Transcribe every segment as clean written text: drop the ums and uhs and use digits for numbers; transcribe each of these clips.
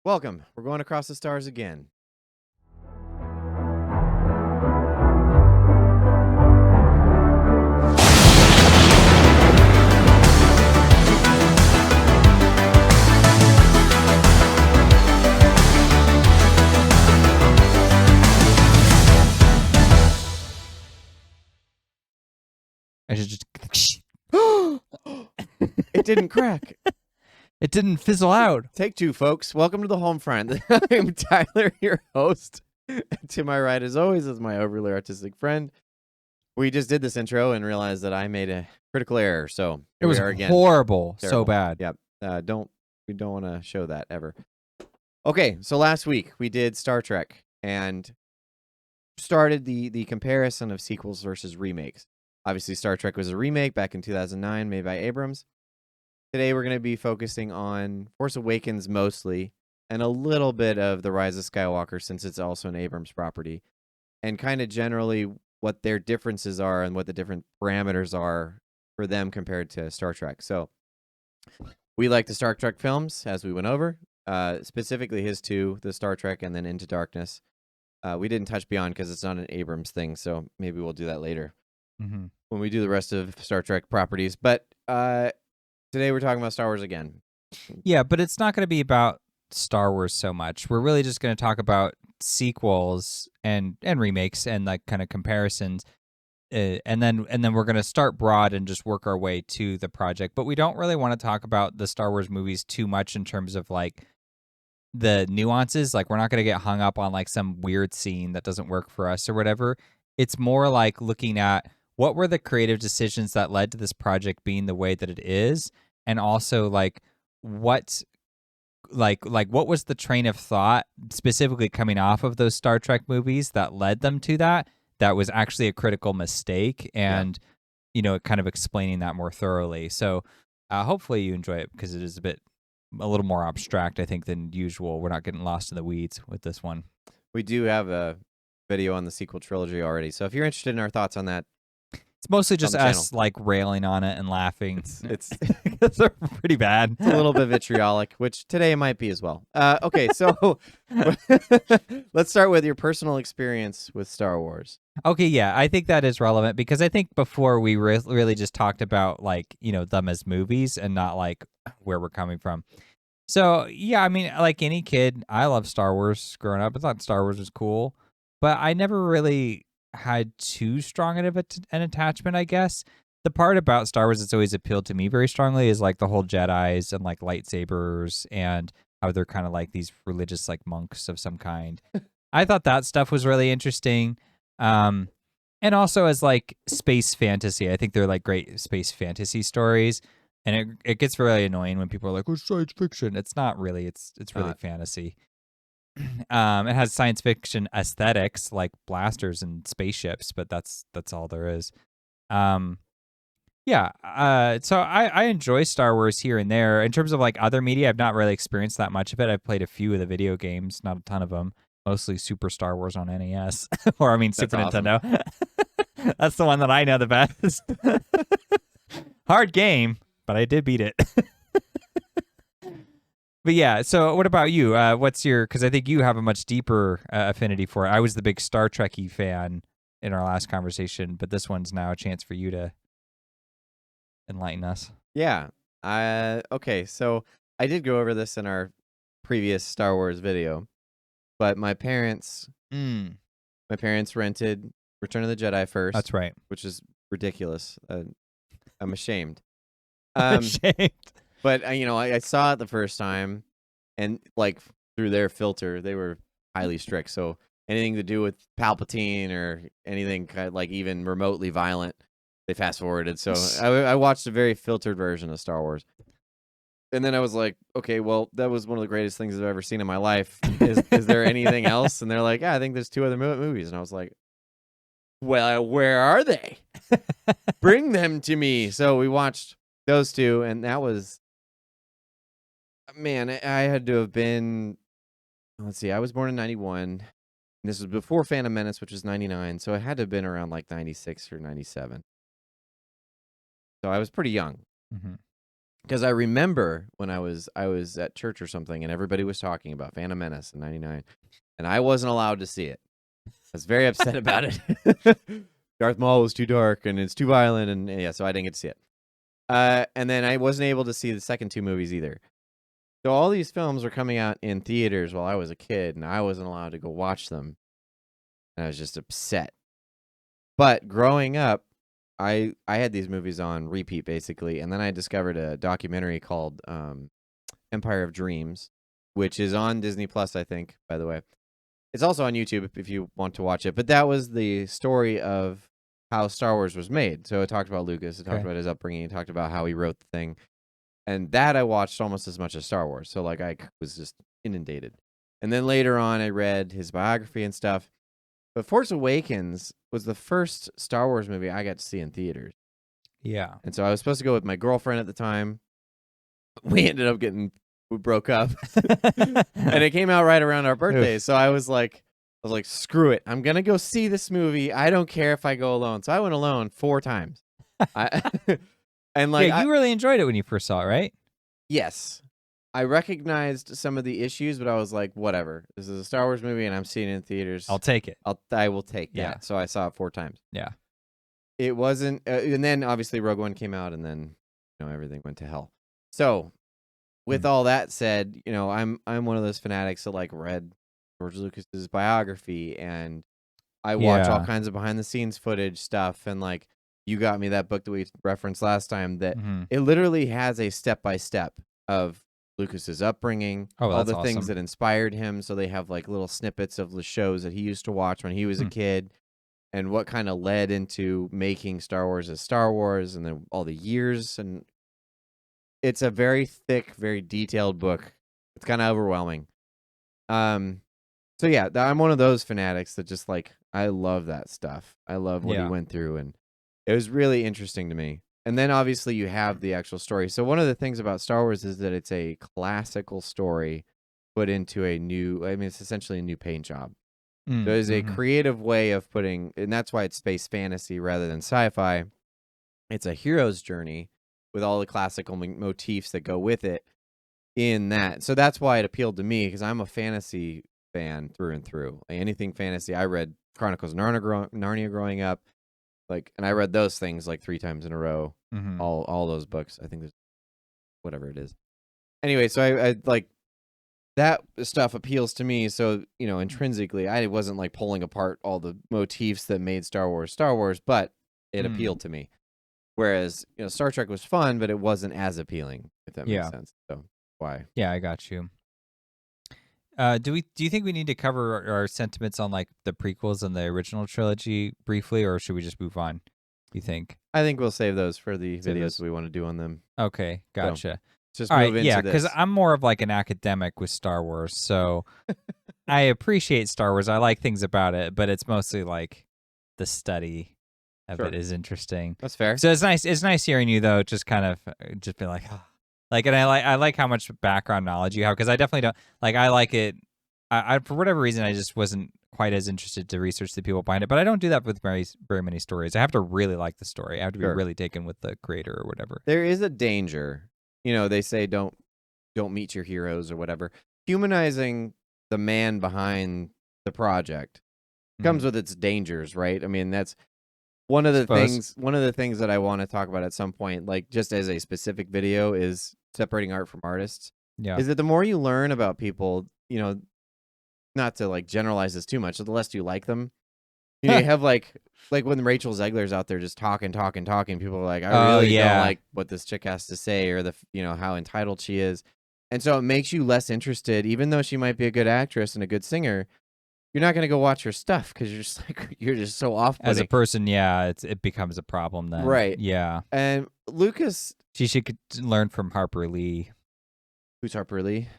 Welcome. We're going across the stars again. I should just. It didn't crack. It didn't fizzle out. Take two, folks. Welcome to the HolmFront. I'm Tyler, your host. To my right, as always, is my overly artistic friend. We just did this intro and realized that I made a critical error. So It was we are again. horrible. Terrible. So bad. Yep. We don't want to show that ever. Okay, so last week we did Star Trek and started the comparison of sequels versus remakes. Obviously, Star Trek was a remake back in 2009 made by Abrams. Today, we're going to be focusing on Force Awakens mostly, and a little bit of The Rise of Skywalker since it's also an Abrams property, and kind of generally what their differences are and what the different parameters are for them compared to Star Trek. So, we like the Star Trek films, as we went over, specifically his two, the Star Trek and then Into Darkness. We didn't touch Beyond because it's not an Abrams thing, so maybe we'll do that later. When we do the rest of Star Trek properties. But today we're talking about Star Wars again. Yeah, but it's not going to be about Star Wars so much. We're really just going to talk about sequels and remakes and like kind of comparisons. And then we're going to start broad and just work our way to the project. But we don't really want to talk about the Star Wars movies too much in terms of like the nuances. Like we're not going to get hung up on like some weird scene that doesn't work for us or whatever. It's more like looking at what were the creative decisions that led to this project being the way that it is, and also like what was the train of thought specifically coming off of those Star Trek movies that led them to that was actually a critical mistake, and kind of explaining that more thoroughly. So hopefully you enjoy it because it is a little more abstract, I think, than usual. We're not getting lost in the weeds with this one. We do have a video on the sequel trilogy already, so if you're interested in our thoughts on that, it's mostly just us like railing on it and laughing. It's they're pretty bad. It's a little bit vitriolic, which today might be as well. Okay, so let's start with your personal experience with Star Wars. Okay, yeah, I think that is relevant because I think before we really just talked about like, them as movies and not like where we're coming from. So, yeah, I mean, like any kid, I love Star Wars growing up. I thought Star Wars was cool, but I never really had too strong an attachment, I guess. The part about Star Wars that's always appealed to me very strongly is like the whole Jedis and like lightsabers and how they're kind of like these religious like monks of some kind. I thought that stuff was really interesting. And also as like space fantasy, I think they're like great space fantasy stories. And it gets really annoying when people are like, "Oh, science fiction." It's not really. It's really fantasy. It has science fiction aesthetics like blasters and spaceships, but that's all there is. So I enjoy Star Wars here and there. In terms of like other media, I've not really experienced that much of it. I've played a few of the video games, not a ton of them. Mostly Super Star Wars on NES, or I mean Super Nintendo. That's the one that I know the best. Hard game, but I did beat it. But yeah, so what about you? What's your? Because I think you have a much deeper affinity for it. I was the big Star Trek-y fan in our last conversation, but this one's now a chance for you to enlighten us. Yeah. Okay, so I did go over this in our previous Star Wars video, but my parents rented Return of the Jedi first. That's right. Which is ridiculous. I'm ashamed. Ashamed. But I saw it the first time, and like through their filter, they were highly strict. So anything to do with Palpatine or anything like even remotely violent, they fast forwarded. So I watched a very filtered version of Star Wars, and then I was like, okay, well, that was one of the greatest things I've ever seen in my life. Is there anything else? And they're like, yeah, I think there's two other movies, and I was like, well, where are they? Bring them to me. So we watched those two, and that was. Man, I had to have been, let's see, I was born in 91. And this was before Phantom Menace, which was 99. So it had to have been around like 96 or 97. So I was pretty young. Mm-hmm. Because I remember when I was at church or something, and everybody was talking about Phantom Menace in '99, and I wasn't allowed to see it. I was very upset about it. Darth Maul was too dark, and it's too violent, and yeah, so I didn't get to see it. And then I wasn't able to see the second two movies either. So all these films were coming out in theaters while I was a kid, and I wasn't allowed to go watch them. And I was just upset. But growing up, I had these movies on repeat basically, and then I discovered a documentary called Empire of Dreams, which is on Disney Plus, I think, by the way. It's also on YouTube if you want to watch it. But that was the story of how Star Wars was made. So it talked about Lucas, it talked about his upbringing, it talked about how he wrote the thing. And that I watched almost as much as Star Wars. So like I was just inundated. And then later on I read his biography and stuff. But Force Awakens was the first Star Wars movie I got to see in theaters. Yeah. And so I was supposed to go with my girlfriend at the time. We ended up we broke up. And it came out right around our birthdays. So I was like, screw it. I'm going to go see this movie. I don't care if I go alone. So I went alone 4 times. And like, yeah, you really enjoyed it when you first saw it, right? Yes. I recognized some of the issues, but I was like, whatever. This is a Star Wars movie, and I'm seeing it in theaters. I'll take it. I will take that. Yeah. So I saw it 4 times. Yeah. It wasn't, and then obviously Rogue One came out, and then everything went to hell. So, with all that said, I'm one of those fanatics that like read George Lucas's biography, and I watch all kinds of behind the scenes footage stuff, and like you got me that book that we referenced last time. That it literally has a step by step of Lucas's upbringing, all the things that inspired him. So they have like little snippets of the shows that he used to watch when he was a kid, and what kind of led into making Star Wars as Star Wars, and then all the years. And it's a very thick, very detailed book. It's kind of overwhelming. So yeah, I'm one of those fanatics that just like, I love that stuff. I love what he went through, and it was really interesting to me. And then obviously you have the actual story. So one of the things about Star Wars is that it's a classical story put into it's essentially a new paint job. There's a creative way of putting, and that's why it's space fantasy rather than sci-fi. It's a hero's journey with all the classical motifs that go with it in that. So that's why it appealed to me, because I'm a fantasy fan through and through. Like anything fantasy. I read Chronicles of Narnia growing up. And I read those things like 3 times in a row, all those books. I think there's whatever it is. Anyway, so I like that stuff appeals to me. So, intrinsically, I wasn't like pulling apart all the motifs that made Star Wars, but it appealed to me. Whereas, Star Trek was fun, but it wasn't as appealing, if that makes sense. So why? Yeah, I got you. Do you think we need to cover our sentiments on like the prequels and the original trilogy briefly, or should we just move on? You think? I think we'll save those for the videos we want to do on them. Okay, gotcha. So, just all move right, into because I'm more of like an academic with Star Wars, so I appreciate Star Wars. I like things about it, but it's mostly like the study of it is interesting. That's fair. So it's nice. It's nice hearing you though. Just kind of just be like. Oh. Like, and I like how much background knowledge you have, because I definitely don't like. I like it. I for whatever reason I just wasn't quite as interested to research the people behind it. But I don't do that with very many stories. I have to really like the story. I have to be really taken with the creator or whatever. There is a danger. They say don't meet your heroes or whatever. Humanizing the man behind the project comes with its dangers, right? I mean, that's one of the things that I want to talk about at some point, like just as a specific video, is separating art from artists. Yeah. Is that the more you learn about people, not to like generalize this too much, the less you like them. You have like when Rachel Zegler's out there just talking, people are like, I really don't like what this chick has to say, or the how entitled she is. And so it makes you less interested, even though she might be a good actress and a good singer. You're not going to go watch her stuff because you're just so off-putting. As a person, it becomes a problem then. Right. Yeah. And Lucas... She should learn from Harper Lee. Who's Harper Lee?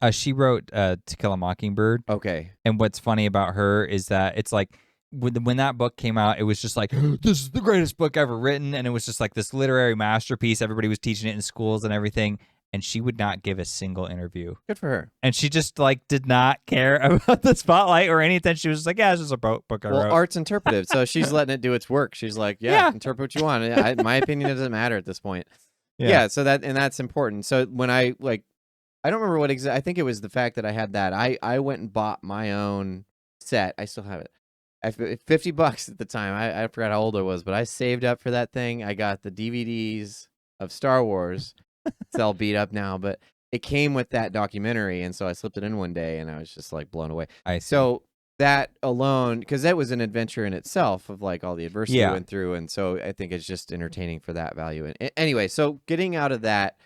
She wrote To Kill a Mockingbird. Okay. And what's funny about her is that it's like, when that book came out, it was just like, this is the greatest book ever written. And it was just like this literary masterpiece. Everybody was teaching it in schools and everything. And she would not give a single interview. Good for her. And she just like did not care about the spotlight or anything. She was just like, yeah, it's just a book I wrote. Well, art's interpretive, so she's letting it do its work. She's like, interpret what you want. My opinion doesn't matter at this point. Yeah. So that's important. So when I don't remember what I think it was the fact that I had that. I went and bought my own set. I still have it. $50 at the time. I forgot how old I was, but I saved up for that thing. I got the DVDs of Star Wars. It's all beat up now, but it came with that documentary, and so I slipped it in one day, and I was just like blown away. I see. So that alone, because that was an adventure in itself of like all the adversity I went through, and so I think it's just entertaining for that value. And anyway, so getting out of that,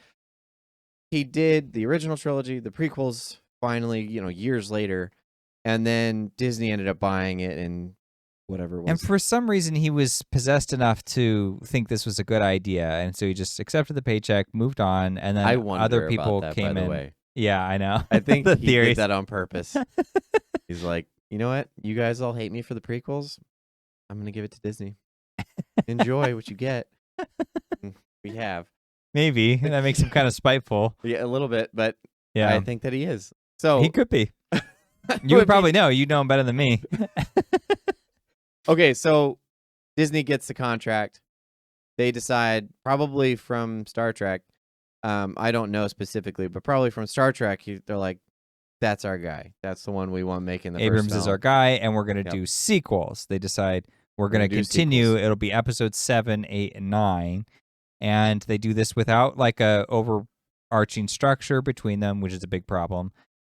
he did the original trilogy, the prequels, finally, years later, and then Disney ended up buying it and whatever it was. And for some reason, he was possessed enough to think this was a good idea, and so he just accepted the paycheck, moved on, and then other people came in. By the way. Yeah, I know. I think the he theories. did that on purpose. He's like, you know what? You guys all hate me for the prequels. I'm gonna give it to Disney. Enjoy what you get. We have. Maybe that makes him kind of spiteful. Yeah, a little bit, but yeah, I think that he is. So he could be. You would probably know. You know him better than me. Okay, so Disney gets the contract. They decide, probably from Star Trek, I don't know specifically, but probably from Star Trek, they're like, that's our guy. That's the one we want making the Abrams first film. is our guy, and we're going to do sequels. They decide we're going to continue. Sequels. It'll be episodes 7, 8, and 9. And they do this without like a overarching structure between them, which is a big problem.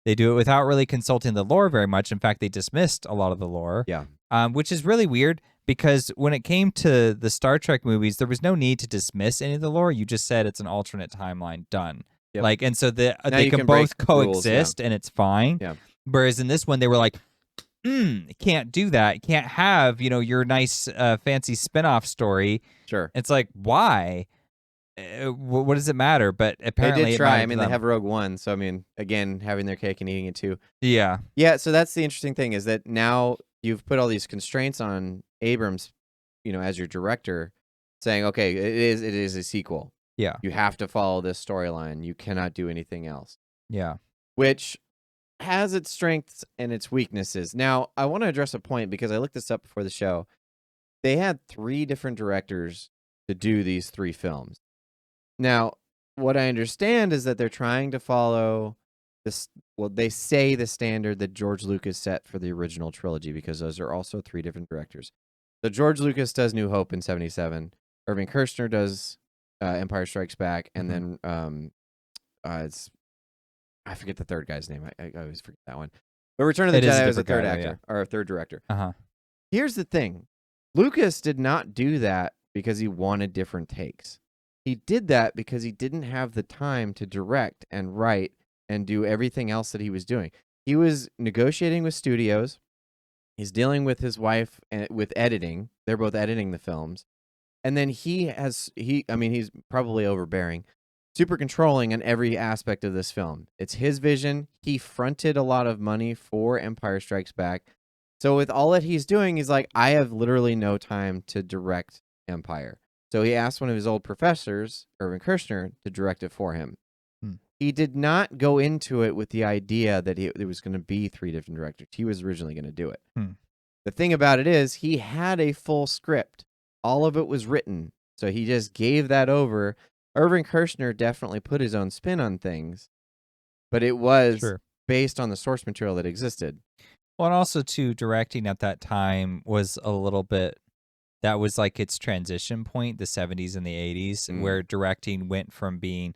They do it without really consulting the lore very much. In fact, they dismissed a lot of the lore. Yeah. Which is really weird because when it came to the Star Trek movies, there was no need to dismiss any of the lore. You just said it's an alternate timeline, done. Yep. And so they can both coexist, and it's fine. Yeah. Whereas in this one, they were like, can't do that. You can't have, your nice fancy spinoff story. Sure. It's like, why? What does it matter? But apparently they did try. I mean, they have Rogue One, so I mean, again, having their cake and eating it too. Yeah. Yeah. So that's the interesting thing, is that now you've put all these constraints on Abrams, as your director, saying, okay, it is a sequel. Yeah. You have to follow this storyline. You cannot do anything else. Yeah. Which has its strengths and its weaknesses. Now, I want to address a point because I looked this up before the show. They had 3 different directors to do these 3 films. Now, what I understand is that they're trying to follow this. Well, they say the standard that George Lucas set for the original trilogy, because those are also 3 different directors. So George Lucas does New Hope in 1977. Irving Kershner does Empire Strikes Back, and then I forget the third guy's name. I always forget that one. But Return of the Jedi was a third actor, or a third director. Here's the thing. Lucas did not do that because he wanted different takes. He did that because he didn't have the time to direct and write and do everything else that he was doing. He was negotiating with studios. He's dealing with his wife and with editing. They're both editing the films. And then he's probably overbearing, super controlling on every aspect of this film. It's his vision. He fronted a lot of money for Empire Strikes Back. So with all that he's doing, he's like, I have literally no time to direct Empire. So he asked one of his old professors, Irving Kershner, to direct it for him. He did not go into it with the idea that it was going to be 3 different directors. He was originally going to do it. The thing about it is, he had a full script. All of it was written. So he just gave that over. Irving Kershner definitely put his own spin on things, but it was based on the source material that existed. Well, and also, too, directing at that time was a little bit, that was like its transition point, the 70s and the 80s, where directing went from being,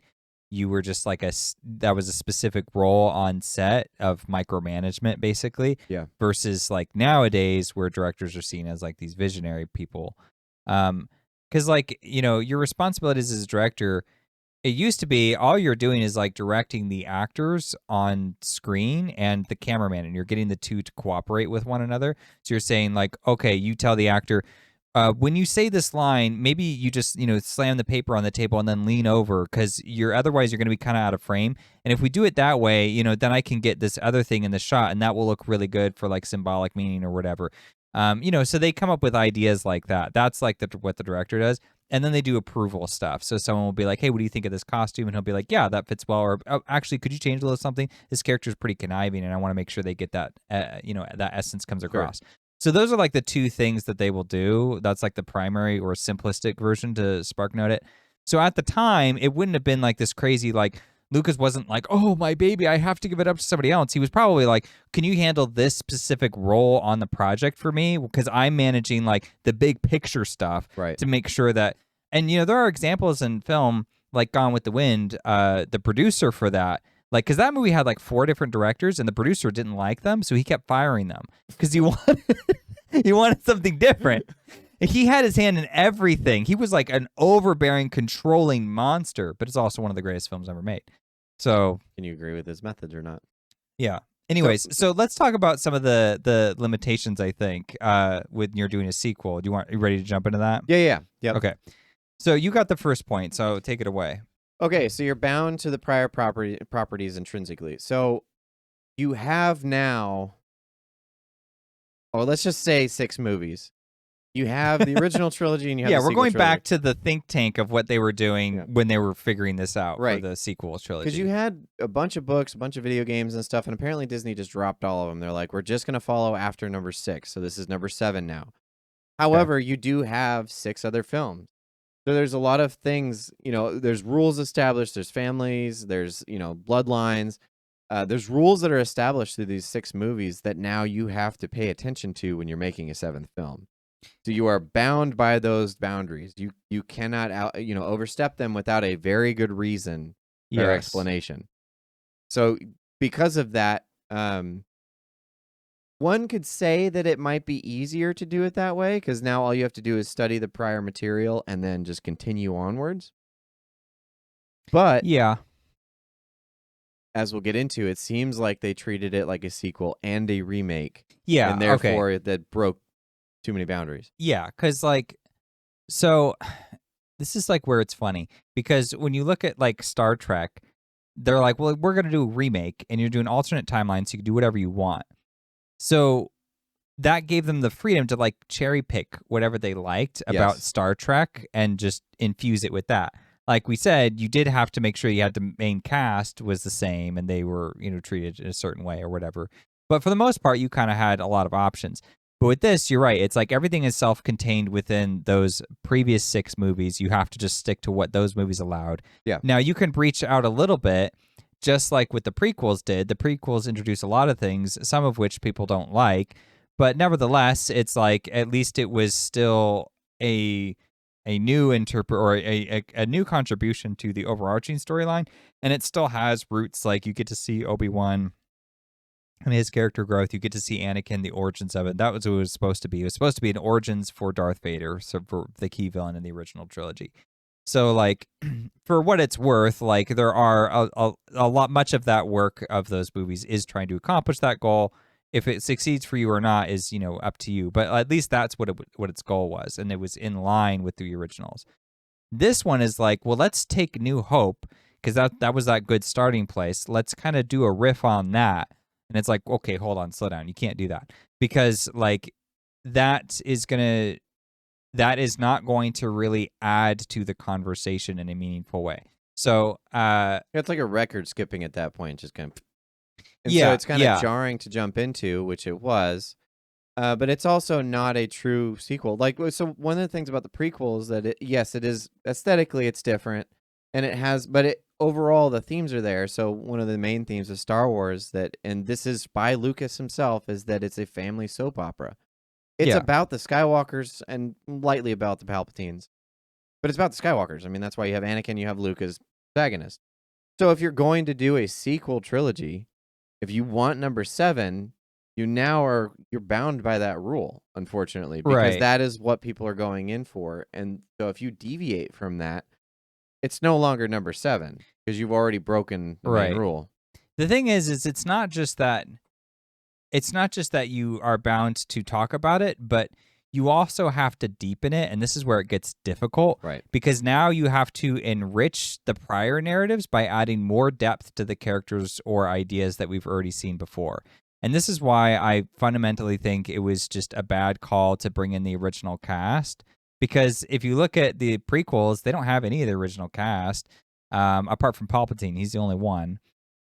you were just like that was a specific role on set of micromanagement, basically. Yeah. Versus like nowadays, where directors are seen as like these visionary people. Because like, your responsibilities as a director, it used to be all you're doing is like directing the actors on screen and the cameraman, and you're getting the two to cooperate with one another. So you're saying like, okay, you tell the actor, when you say this line, maybe you just, slam the paper on the table and then lean over, because otherwise you're going to be kind of out of frame. And if we do it that way, then I can get this other thing in the shot, and that will look really good for like symbolic meaning or whatever. So they come up with ideas like that. That's like what the director does. And then they do approval stuff. So someone will be like, hey, what do you think of this costume? And he'll be like, yeah, that fits well. Or actually, could you change a little something? This character is pretty conniving, and I want to make sure they get that, that essence comes across. Sure. So those are like the 2 things that they will do. That's like the primary or simplistic version to SparkNote it. So at the time, it wouldn't have been like this crazy, like, Lucas wasn't like, oh, my baby, I have to give it up to somebody else. He was probably like, can you handle this specific role on the project for me? Because I'm managing like the big picture stuff to make sure that, and there are examples in film like Gone with the Wind, the producer for that, like, because that movie had like 4 different directors and the producer didn't like them. So he kept firing them because he wanted something different. He had his hand in everything. He was like an overbearing, controlling monster, but it's also one of the greatest films ever made. So, can you agree with his methods or not? Yeah. Anyways, so let's talk about some of the limitations, I think, when you're doing a sequel. You ready to jump into that? Yeah. Okay. So you got the first point, so take it away. Okay, so you're bound to the prior properties intrinsically. So you have now, or let's just say 6 movies. You have the original trilogy and you have the we're going trilogy. back to the think tank of what they were doing when they were figuring this out for the sequel trilogy. Because you had a bunch of books, a bunch of video games and stuff, and apparently Disney just dropped all of them. They're like, we're just going to follow after number 6, so this is number 7 now. However, you do have 6 other films. So there's a lot of things, there's rules established, there's families, there's, bloodlines. There's rules that are established through these 6 movies that now you have to pay attention to when you're making a 7th film. So you are bound by those boundaries. You cannot overstep them without a very good reason or explanation. So because of that, one could say that it might be easier to do it that way because now all you have to do is study the prior material and then just continue onwards. But as we'll get into, it seems like they treated it like a sequel and a remake. Yeah, and therefore that broke too many boundaries. Yeah, because so this is like where it's funny because when you look at like Star Trek, they're like, well, we're going to do a remake and you're doing alternate timelines so you can do whatever you want. So that gave them the freedom to like cherry pick whatever they liked about Star Trek and just infuse it with that. Like we said, you did have to make sure you had the main cast was the same and they were, treated in a certain way or whatever. But for the most part, you kind of had a lot of options. But with this, you're right. It's like everything is self-contained within those previous 6 movies. You have to just stick to what those movies allowed. Yeah. Now, you can breach out a little bit, just like what the prequels did. The prequels introduce a lot of things, some of which people don't like. But nevertheless, it's like at least it was still a new a new contribution to the overarching storyline. And it still has roots. Like you get to see Obi-Wan and his character growth. You get to see Anakin, the origins of it. That was what it was supposed to be. It was supposed to be an origins for Darth Vader, so for the key villain in the original trilogy. So, like, for what it's worth, like, there are a lot, much of that work of those movies is trying to accomplish that goal. If it succeeds for you or not is, up to you. But at least that's what its goal was, and it was in line with the originals. This one is like, well, let's take New Hope, because that was that good starting place. Let's kind of do a riff on that. And it's like, okay, hold on, slow down. You can't do that. Because, like, that is not going to really add to the conversation in a meaningful way. So it's like a record skipping at that point, just kind of. And so it's kind of jarring to jump into, which it was. But it's also not a true sequel. Like, so one of the things about the prequel is that it is aesthetically it's different, and overall the themes are there. So one of the main themes of Star Wars and this is by Lucas himself, is that it's a family soap opera. It's about the Skywalkers and lightly about the Palpatines, but it's about the Skywalkers. I mean, that's why you have Anakin, you have Luke as protagonist. So if you're going to do a sequel trilogy, if you want number 7, you're bound by that rule, unfortunately, because that is what people are going in for. And so if you deviate from that, it's no longer number 7 because you've already broken the main rule. The thing is it's not just that you are bound to talk about it, but you also have to deepen it, and this is where it gets difficult. Right. Because now you have to enrich the prior narratives by adding more depth to the characters or ideas that we've already seen before. And this is why I fundamentally think it was just a bad call to bring in the original cast. Because if you look at the prequels, they don't have any of the original cast, apart from Palpatine. He's the only one.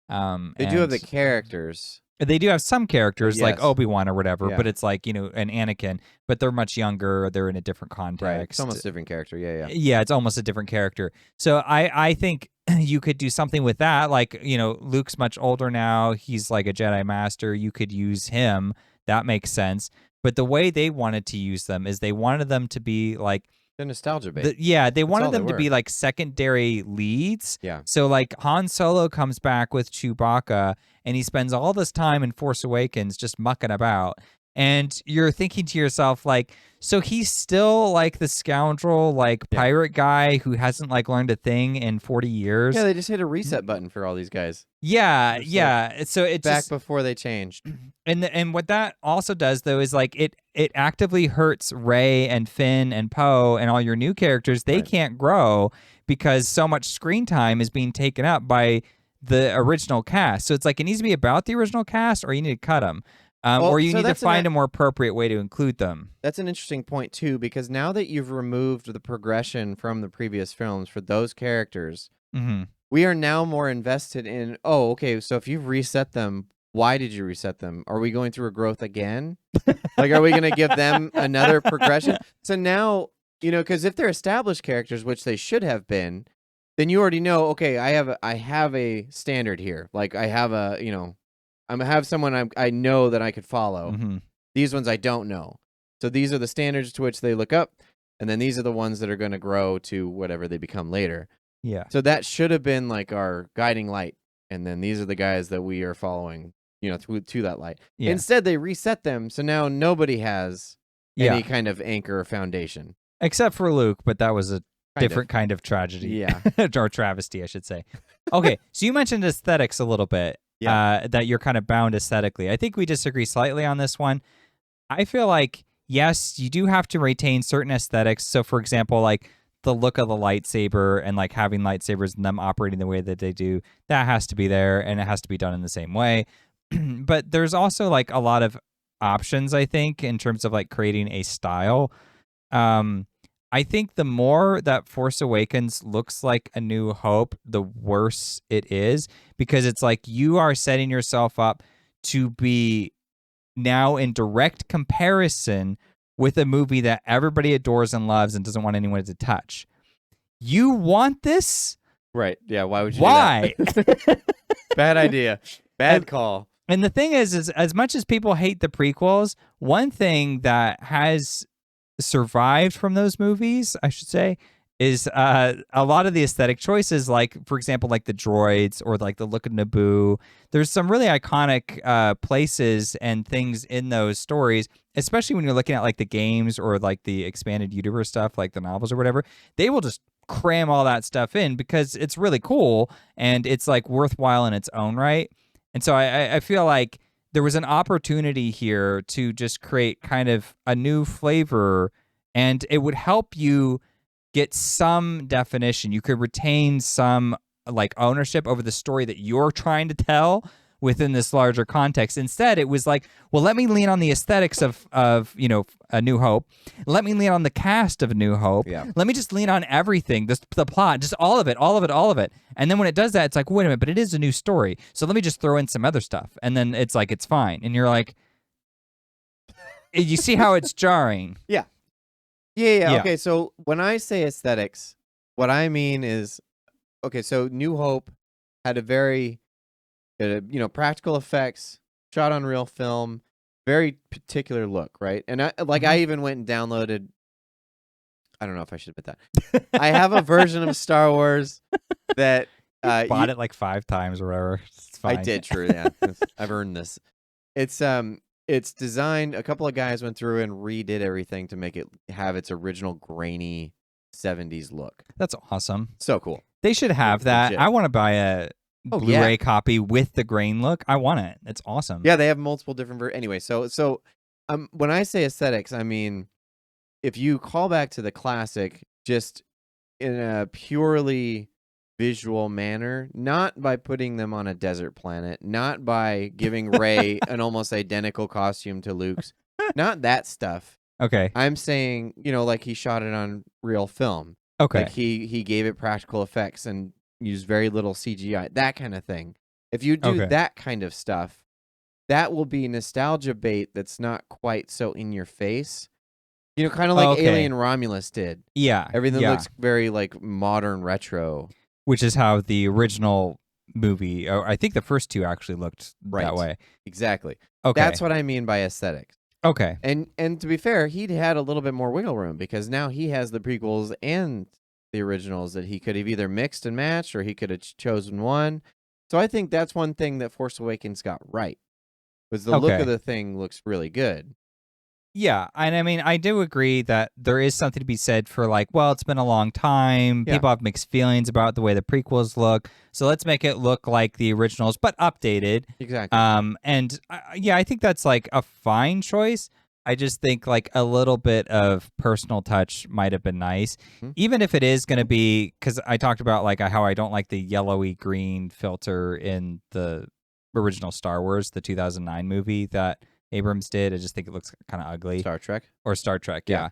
They do have the characters. They do have some characters like Yes. Obi-Wan or whatever, Yeah. but it's like, an Anakin, but they're much younger. They're in a different context. Right. It's almost a different character. Yeah. Yeah, it's almost a different character. So I think you could do something with that. Like, Luke's much older now. He's like a Jedi Master. You could use him. That makes sense. But the way they wanted to use them is they wanted them to be like, The nostalgia bait. they wanted all they them to were. be like secondary leads. Yeah. So like Han Solo comes back with Chewbacca and he spends all this time in Force Awakens just mucking about. And you're thinking to yourself, like, so he's still like the scoundrel, like pirate guy who hasn't like learned a thing in 40 years. Yeah, they just hit a reset button for all these guys. Yeah, It's yeah. So it's back just, before they changed. and what that also does though is like it actively hurts Rey and Finn and Poe and all your new characters. They Right. can't grow because so much screen time is being taken up by the original cast. So it's like it needs to be about the original cast, or you need to cut them, or you so need to that's find a more appropriate way to include them. That's an interesting point too, because now that you've removed the progression from the previous films for those characters, Mm-hmm. we are now more invested in, oh, okay, so if you've reset them, why did you reset them? Are we going through a growth again? Like, are we going to give them another progression? So now, because if they're established characters, which they should have been, then you already know, okay, I have a standard here. Like, I have I have someone I know that I could follow. Mm-hmm. These ones I don't know. So these are the standards to which they look up, and then these are the ones that are going to grow to whatever they become later. Yeah. So that should have been like our guiding light, and then these are the guys that we are following, to that light. Yeah. Instead, they reset them, so now nobody has any kind of anchor or foundation. Except for Luke, but that was a Kind different kind of tragedy. Yeah. Or travesty, I should say. Okay, so you mentioned aesthetics a little bit. Yeah. That you're kind of bound aesthetically. I think we disagree slightly on this one. I feel like, yes, you do have to retain certain aesthetics. So, for example, like the look of the lightsaber and like having lightsabers and them operating the way that they do, that has to be there and it has to be done in the same way. But there's also like a lot of options, I think, in terms of like creating a style. I think the more that Force Awakens looks like A New Hope, the worse it is, because it's like you are setting yourself up to be now in direct comparison with a movie that everybody adores and loves and doesn't want anyone to touch. You want this? Right. Yeah. Why would you? Why? Do that? Bad idea. Bad call. And the thing is as much as people hate the prequels, one thing that has survived from those movies, I should say, is a lot of the aesthetic choices, like, for example, like the droids or like the look of Naboo. There's some really iconic places and things in those stories, especially when you're looking at like the games or like the expanded universe stuff, like the novels or whatever. They will just cram all that stuff in because it's really cool and it's like worthwhile in its own right. And so I feel like there was an opportunity here to just create kind of a new flavor, and it would help you get some definition. You could retain some like ownership over the story that you're trying to tell within this larger context. Instead, it was like, well, let me lean on the aesthetics of A New Hope. Let me lean on the cast of A New Hope. Yeah. Let me just lean on everything, the plot, just all of it. And then when it does that, it's like, wait a minute, but it is a new story. So let me just throw in some other stuff. And then it's like, it's fine. And you're like, you see how it's jarring. Yeah. Okay, so when I say aesthetics, what I mean is, okay, so New Hope had a very, practical effects, shot on real film, very particular look, right? And I even went and downloaded, I don't know if I should admit that. I have a version of Star Wars that Bought it like 5 times or whatever. It's fine. I did, true, yeah. I've earned this. It's designed, a couple of guys went through and redid everything to make it have its original grainy 70s look. That's awesome. So cool. They should have that. Legit. I want to buy a Oh, Blu-ray yeah. copy with the grain look. I want it. It's awesome. Yeah, they have multiple different anyway, so when I say aesthetics, I mean if you call back to the classic just in a purely visual manner, not by putting them on a desert planet, not by giving Rey an almost identical costume to Luke's, not that stuff. Okay. I'm saying, like he shot it on real film. Okay. Like he gave it practical effects and used very little CGI, that kind of thing. If you do Okay. that kind of stuff, that will be nostalgia bait that's not quite so in your face. You know, kind of like Okay. Alien Romulus did. Yeah. Everything yeah. looks very like modern retro. Which is how the original movie, or I think the first two actually looked that way. Exactly. Okay. That's what I mean by aesthetics. Okay. And to be fair, he'd had a little bit more wiggle room because now he has the prequels and the originals that he could have either mixed and matched, or he could have chosen one. So I think that's one thing that Force Awakens got right, was the look of the thing looks really good. Yeah, and I mean, I do agree that there is something to be said for like, well, it's been a long time. Yeah. People have mixed feelings about the way the prequels look, so let's make it look like the originals, but updated. Exactly. And yeah, I think that's like a fine choice. I just think like a little bit of personal touch might have been nice, even if it is going to be, because I talked about like how I don't like the yellowy green filter in the original Star Wars, the 2009 movie that Abrams did. I just think it looks kind of ugly. Star Trek. Yeah.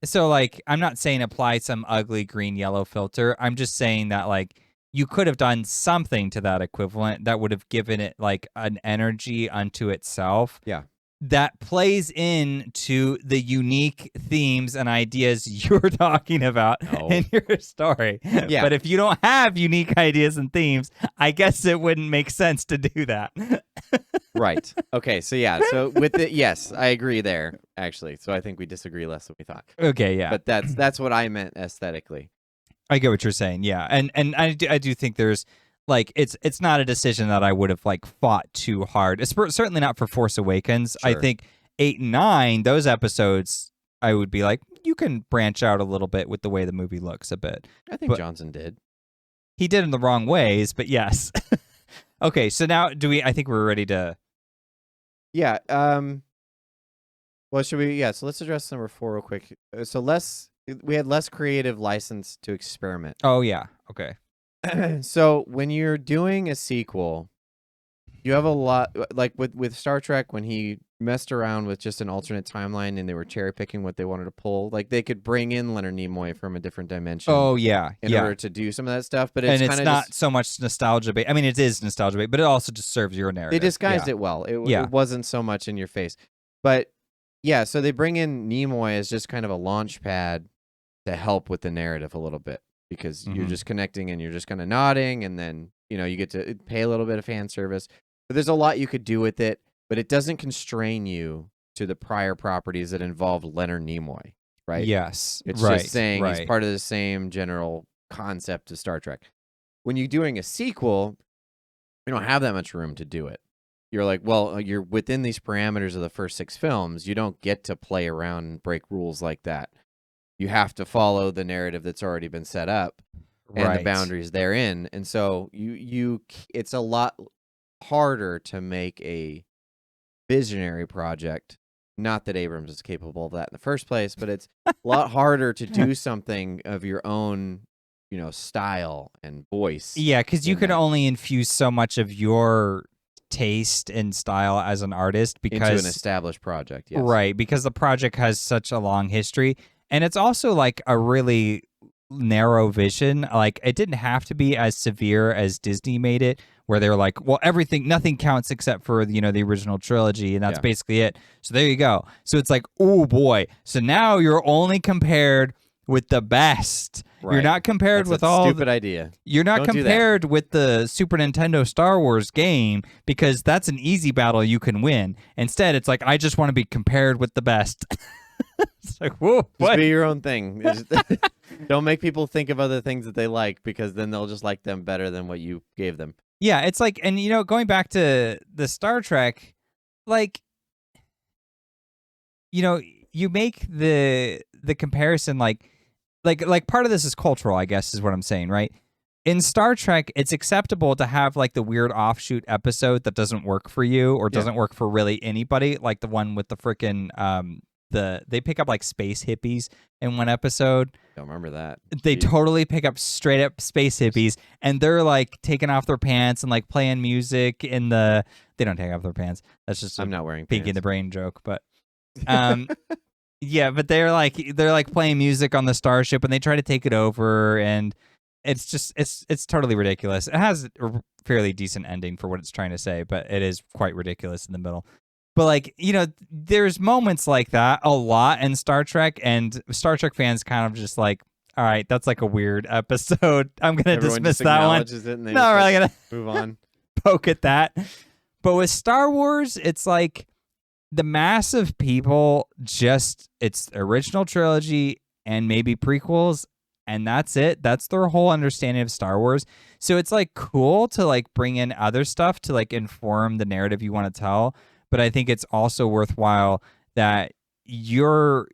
So like, I'm not saying apply some ugly green yellow filter. I'm just saying that like you could have done something to that equivalent that would have given it like an energy unto itself. Yeah. That plays into the unique themes and ideas you're talking about in your story. Yeah. But if you don't have unique ideas and themes, I guess it wouldn't make sense to do that. Right. Okay. So yeah. So with it, yes, I agree there actually. So I think we disagree less than we thought. Okay. Yeah. But that's what I meant aesthetically. I get what you're saying. Yeah. And I do think there's like it's not a decision that I would have like fought too hard. It's certainly not for Force Awakens. Sure. I think 8 and 9, those episodes, I would be like, you can branch out a little bit with the way the movie looks a bit. I think Johnson did. He did in the wrong ways, but yes. Okay, so now I think we're ready to. Yeah. Well, should we? Yeah. So let's address number 4 real quick. So we had less creative license to experiment. Oh yeah. Okay. So when you're doing a sequel, you have a lot, like with Star Trek, when he messed around with just an alternate timeline and they were cherry picking what they wanted to pull. Like they could bring in Leonard Nimoy from a different dimension. Oh yeah. In order to do some of that stuff, but it's not so much nostalgia bait. I mean, it is nostalgia bait, but it also just serves your narrative. They disguised it well. It wasn't so much in your face, but yeah. So they bring in Nimoy as just kind of a launch pad to help with the narrative a little bit, because you're just connecting and you're just kind of nodding, and then you get to pay a little bit of fan service. But there's a lot you could do with it, but it doesn't constrain you to the prior properties that involved Leonard Nimoy, right? Yes. It's just saying he's part of the same general concept as Star Trek. When you're doing a sequel, you don't have that much room to do it. You're like, well, you're within these parameters of the first 6 films. You don't get to play around and break rules like that. You have to follow the narrative that's already been set up and the boundaries therein. And so it's a lot harder to make a visionary project. Not that Abrams is capable of that in the first place, but it's a lot harder to do something of your own, style and voice. Yeah, because you can only infuse so much of your taste and style as an artist into an established project. Yes. Right, because the project has such a long history. And it's also like a really narrow vision. Like it didn't have to be as severe as Disney made it, where they're like, well, nothing counts except for the original trilogy, and that's basically it. So there you go. So it's like, oh boy. So now you're only compared with the best. Right. You're not compared with all stupid idea. You're not compared with the Super Nintendo Star Wars game, because that's an easy battle you can win. Instead, it's like, I just want to be compared with the best. It's like, whoa, just be your own thing. Don't make people think of other things that they like, because then they'll just like them better than what you gave them. Yeah, it's like, and going back to the Star Trek, like, you make the comparison like part of this is cultural, I guess, is what I'm saying, right? In Star Trek, it's acceptable to have like the weird offshoot episode that doesn't work for you or doesn't work for really anybody, like the one with the freaking they pick up like space hippies in one episode. Don't remember that. They totally pick up straight up space hippies, and they're like taking off their pants and like playing music in the. They don't take off their pants. That's just I'm not wearing Pinky in the Brain joke, but yeah, but they're like playing music on the starship, and they try to take it over, and it's just it's totally ridiculous. It has a fairly decent ending for what it's trying to say, but it is quite ridiculous in the middle. But like, there's moments like that a lot in Star Trek, and Star Trek fans kind of just like, all right, that's like a weird episode. I'm gonna Everyone dismiss just that one. acknowledges it and they Not just, really gonna move on. poke at that. But with Star Wars, it's like the mass of people it's original trilogy and maybe prequels, and that's it. That's their whole understanding of Star Wars. So it's like cool to like bring in other stuff to like inform the narrative you want to tell. But I think it's also worthwhile that your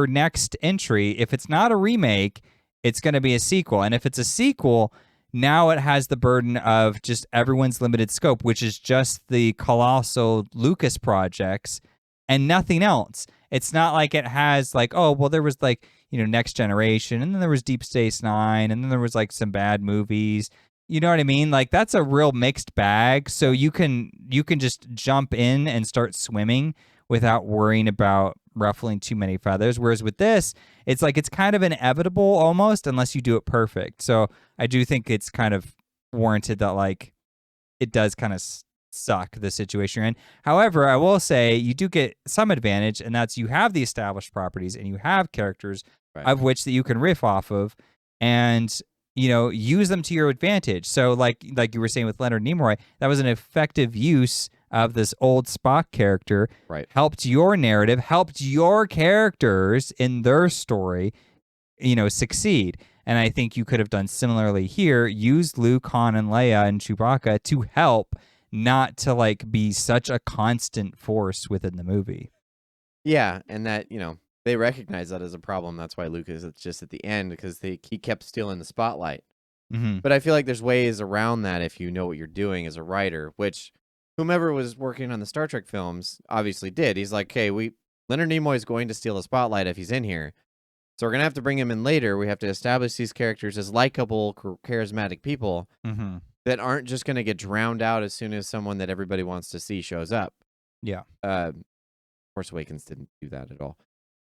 next entry, if it's not a remake, it's going to be a sequel. And if it's a sequel, now it has the burden of just everyone's limited scope, which is just the colossal Lucas projects and nothing else. It's not like it has like, oh, well, there was like, Next Generation, and then there was Deep Space Nine, and then there was like some bad movies. You know what I mean? Like that's a real mixed bag. So you can just jump in and start swimming without worrying about ruffling too many feathers. Whereas with this, it's like it's kind of inevitable almost unless you do it perfect. So I do think it's kind of warranted that like it does kind of suck the situation you're in. However, I will say you do get some advantage, and that's you have the established properties and you have characters of which that you can riff off of and use them to your advantage. So like you were saying with Leonard Nimoy, that was an effective use of this old Spock character. Right. Helped your narrative, helped your characters in their story, succeed. And I think you could have done similarly here. Use Luke, Han, and Leia and Chewbacca to help, not to like be such a constant force within the movie. Yeah, and that, they recognize that as a problem. That's why Luke is just at the end, because he kept stealing the spotlight. Mm-hmm. But I feel like there's ways around that if you know what you're doing as a writer, which whomever was working on the Star Trek films obviously did. He's like, okay, Leonard Nimoy is going to steal the spotlight if he's in here. So we're going to have to bring him in later. We have to establish these characters as likable, charismatic people that aren't just going to get drowned out as soon as someone that everybody wants to see shows up. Yeah. Force Awakens didn't do that at all.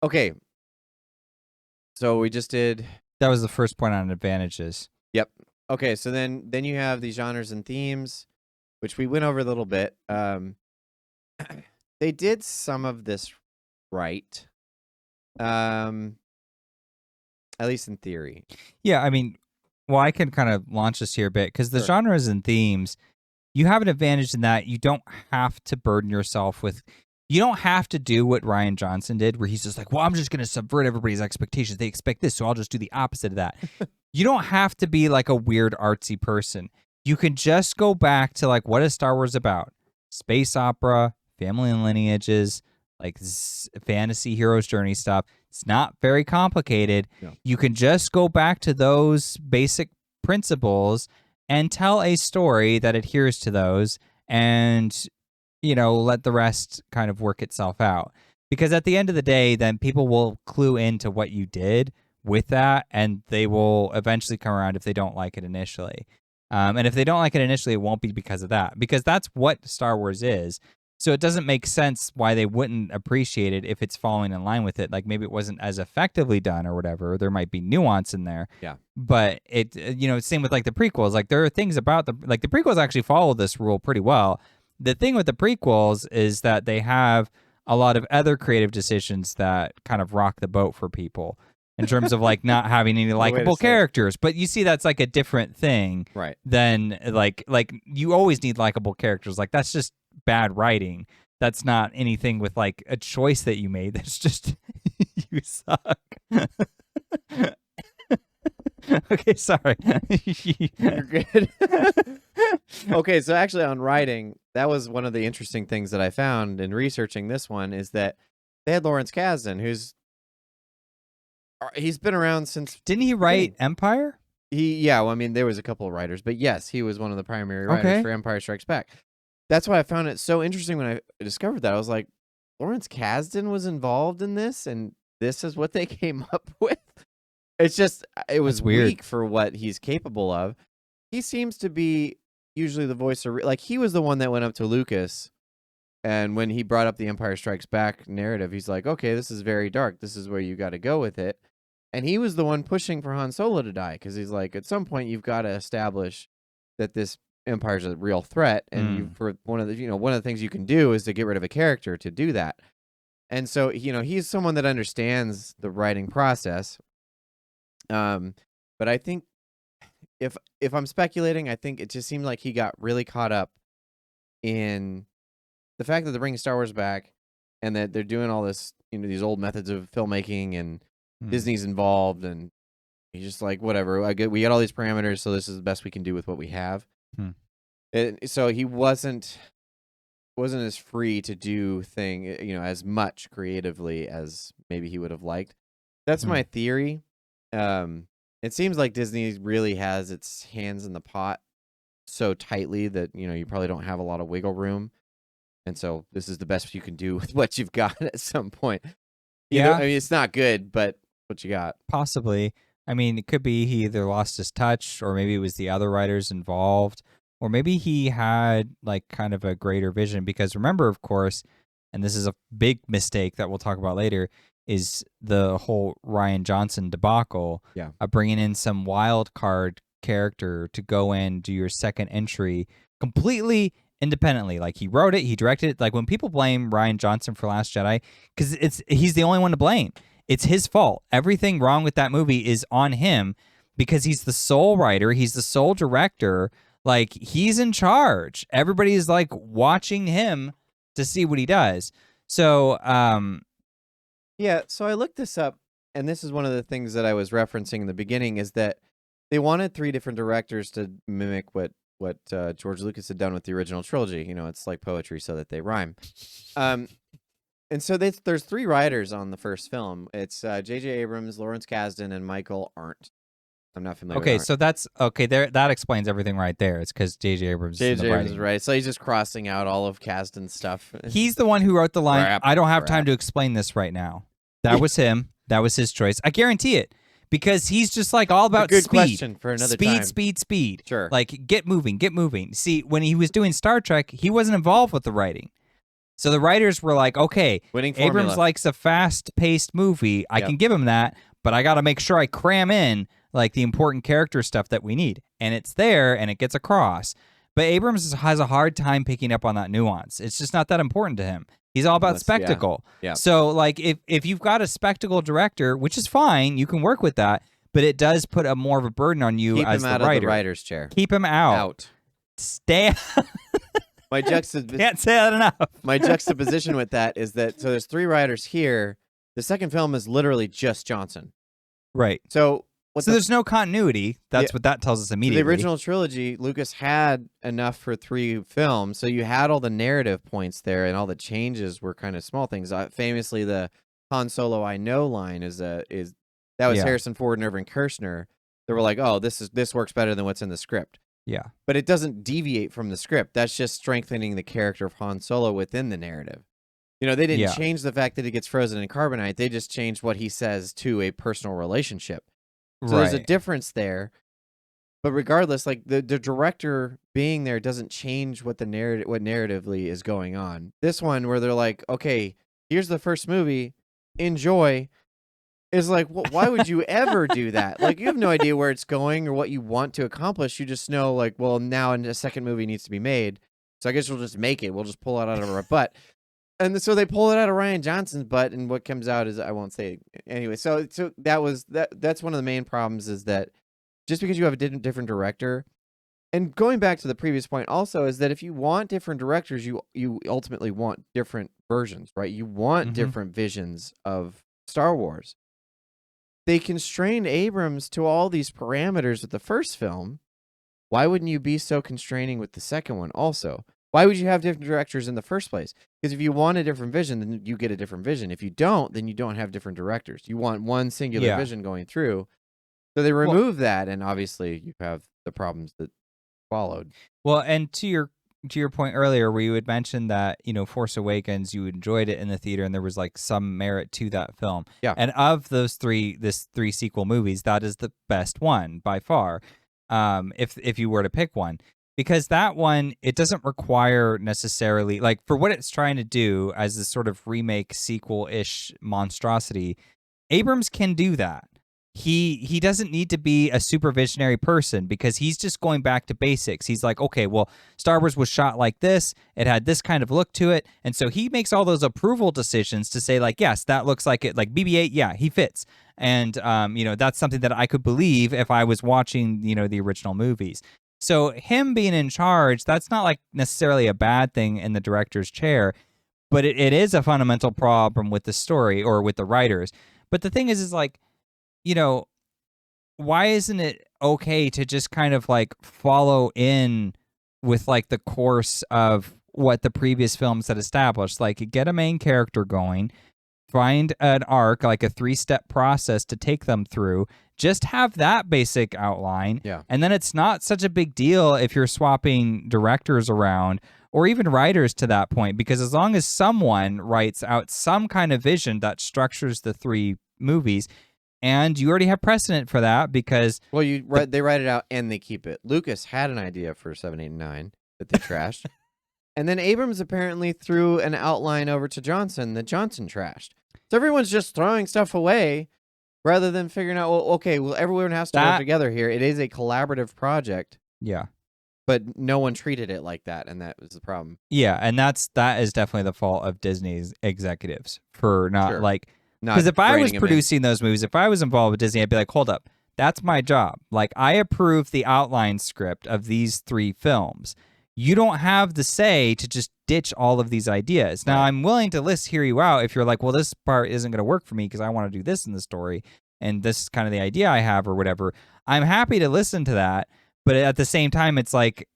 Okay. So we just did... That was the first point on advantages. Yep. Okay, so then you have the genres and themes, which we went over a little bit. They did some of this right. At least in theory. Yeah, I mean, well, I can kind of launch this here a bit, because the Sure. genres and themes, you have an advantage in that you don't have to burden yourself with... You don't have to do what Rian Johnson did, where he's just like, well, I'm just going to subvert everybody's expectations. They expect this, so I'll just do the opposite of that. You don't have to be like a weird artsy person. You can just go back to like, what is Star Wars about? Space opera, family and lineages, like fantasy hero's journey stuff. It's not very complicated. No. You can just go back to those basic principles and tell a story that adheres to those, and let the rest kind of work itself out. Because at the end of the day, then people will clue into what you did with that, and they will eventually come around if they don't like it initially. And if they don't like it initially, it won't be because of that, because that's what Star Wars is. So it doesn't make sense why they wouldn't appreciate it if it's falling in line with it. Like maybe it wasn't as effectively done or whatever. There might be nuance in there. Yeah. But it, same with like the prequels. Like there are things about the prequels actually follow this rule pretty well. The thing with the prequels is that they have a lot of other creative decisions that kind of rock the boat for people in terms of like not having any likable characters. But you see, that's like a different thing, right? Than like you always need likable characters. Like that's just bad writing. That's not anything with like a choice that you made. That's just you suck. Okay, sorry. You're good. Okay, so actually on writing, that was one of the interesting things that I found in researching this one, is that they had Lawrence Kasdan, he's been around since... Didn't he write Empire? Yeah, well, I mean, there was a couple of writers, but yes, he was one of the primary writers for Empire Strikes Back. That's why I found it so interesting when I discovered that. I was like, Lawrence Kasdan was involved in this, and this is what they came up with? It's just, it was weak for what he's capable of. He seems to be usually the voice of, like, he was the one that went up to Lucas, and when he brought up the Empire Strikes Back narrative, he's like, okay, this is very dark. This is where you got to go with it. And he was the one pushing for Han Solo to die because he's like, at some point you've got to establish that this Empire's a real threat, and you for one of the things you can do is to get rid of a character to do that. And so he's someone that understands the writing process. But I think if I'm speculating, I think it just seemed like he got really caught up in the fact that they're bringing Star Wars back, and that they're doing all this, these old methods of filmmaking, and Disney's involved, and he's just like, whatever. We got all these parameters, so this is the best we can do with what we have. And so he wasn't as free to do as much creatively as maybe he would have liked. That's my theory. It seems like Disney really has its hands in the pot so tightly that you probably don't have a lot of wiggle room, and so this is the best you can do with what you've got at some point. I mean, it's not good, but what you got. Possibly. I mean, it could be he either lost his touch, or maybe it was the other writers involved, or maybe he had like kind of a greater vision. Because remember, of course, and this is a big mistake that we'll talk about later, is the whole Rian Johnson debacle of bringing in some wild card character to go in, do your second entry completely independently. Like, he wrote it, he directed it. Like, when people blame Rian Johnson for Last Jedi, because he's the only one to blame. It's his fault. Everything wrong with that movie is on him because he's the sole writer, he's the sole director. Like, he's in charge. Everybody is like watching him to see what he does. So, so I looked this up, and this is one of the things that I was referencing in the beginning, is that they wanted 3 different directors to mimic what George Lucas had done with the original trilogy. It's like poetry, so that they rhyme. And so there's 3 writers on the first film. It's JJ Abrams, Lawrence Kasdan, and Michael Arndt. I'm not familiar with Arndt. So that's okay. That explains everything right there. It's because JJ Abrams is right. So he's just crossing out all of Kasdan's stuff. He's the one who wrote the line, I don't have time to explain this right now. That was him. That was his choice. I guarantee it. Because he's just like all about good speed. Question for another time. Speed. Sure. Like, get moving. See, when he was doing Star Trek, he wasn't involved with the writing. So the writers were like, okay, winning formula. Abrams likes a fast-paced movie. I can give him that, but I got to make sure I cram in like the important character stuff that we need. And it's there, and it gets across. But Abrams has a hard time picking up on that nuance. It's just not that important to him. He's all about spectacle. Yeah. So, like, if you've got a spectacle director, which is fine, you can work with that, but it does put more of a burden on you as the writer. Keep him out of the writer's chair. Keep him out. Stay. Can't say that enough. My juxtaposition with that is that, so there's 3 writers here. The second film is literally just Johnson. Right. So there's no continuity. That's what that tells us immediately. The original trilogy, Lucas had enough for 3 films, so you had all the narrative points there, and all the changes were kind of small things. Famously, the Han Solo "I know" line that was Harrison Ford and Irvin Kershner. They were like, "Oh, this works better than what's in the script." Yeah, but it doesn't deviate from the script. That's just strengthening the character of Han Solo within the narrative. They didn't change the fact that he gets frozen in carbonite. They just changed what he says to a personal relationship. So there's a difference there. But regardless, like the director being there doesn't change what narratively is going on. This one where they're like, okay, here's the first movie, enjoy, is like, why would you ever do that? Like, you have no idea where it's going or what you want to accomplish. You just know, like, well, now a second movie needs to be made. So I guess we'll just make it. We'll just pull it out of our butt. And so they pull it out of Rian Johnson's butt, and what comes out is, I won't say anyway. So that's one of the main problems, is that just because you have a different director, and going back to the previous point also, is that if you want different directors, you ultimately want different versions, right? You want different visions of Star Wars. They constrained Abrams to all these parameters with the first film. Why wouldn't you be so constraining with the second one also? Why would you have different directors in the first place? Because if you want a different vision, then you get a different vision. If you don't, then you don't have different directors. You want one singular vision going through. So they remove that, and obviously you have the problems that followed. Well, and to your point earlier, where you had mentioned that, Force Awakens, you enjoyed it in the theater, and there was like some merit to that film. Yeah. And of those 3 sequel movies, that is the best one by far. If you were to pick one. Because that one, it doesn't require necessarily, like, for what it's trying to do as this sort of remake sequel-ish monstrosity, Abrams can do that. he doesn't need to be a super visionary person because he's just going back to basics. He's like, okay, well, Star Wars was shot like this. It had this kind of look to it. And so he makes all those approval decisions to say, like, yes, that looks like it. Like BB-8, yeah, he fits. And, that's something that I could believe if I was watching, the original movies. So him being in charge, that's not like necessarily a bad thing in the director's chair, but it is a fundamental problem with the story or with the writers. But the thing is like, why isn't it okay to just kind of like follow in with like the course of what the previous films had established? Like get a main character going, find an arc, like a 3-step process to take them through. Just have that basic outline. Yeah. And then it's not such a big deal if you're swapping directors around or even writers to that point, because as long as someone writes out some kind of vision that structures the 3 movies, and you already have precedent for that because... Well, they write it out and they keep it. Lucas had an idea for 7, 8, and 9 that they trashed. And then Abrams apparently threw an outline over to Johnson that Johnson trashed. So everyone's just throwing stuff away rather than figuring out, well, okay, well, everyone has to work together here. It is a collaborative project. Yeah. But no one treated it like that, and that was the problem. Yeah, and that is definitely the fault of Disney's executives for not Sure. like... Because if I was producing those movies, if I was involved with Disney, I'd be like, hold up, that's my job. Like, I approve the outline script of these 3 films. You don't have the say to just ditch all of these ideas. Now, I'm willing to hear you out if you're like, well, this part isn't going to work for me because I want to do this in the story, and this is kind of the idea I have or whatever. I'm happy to listen to that, but at the same time, it's like,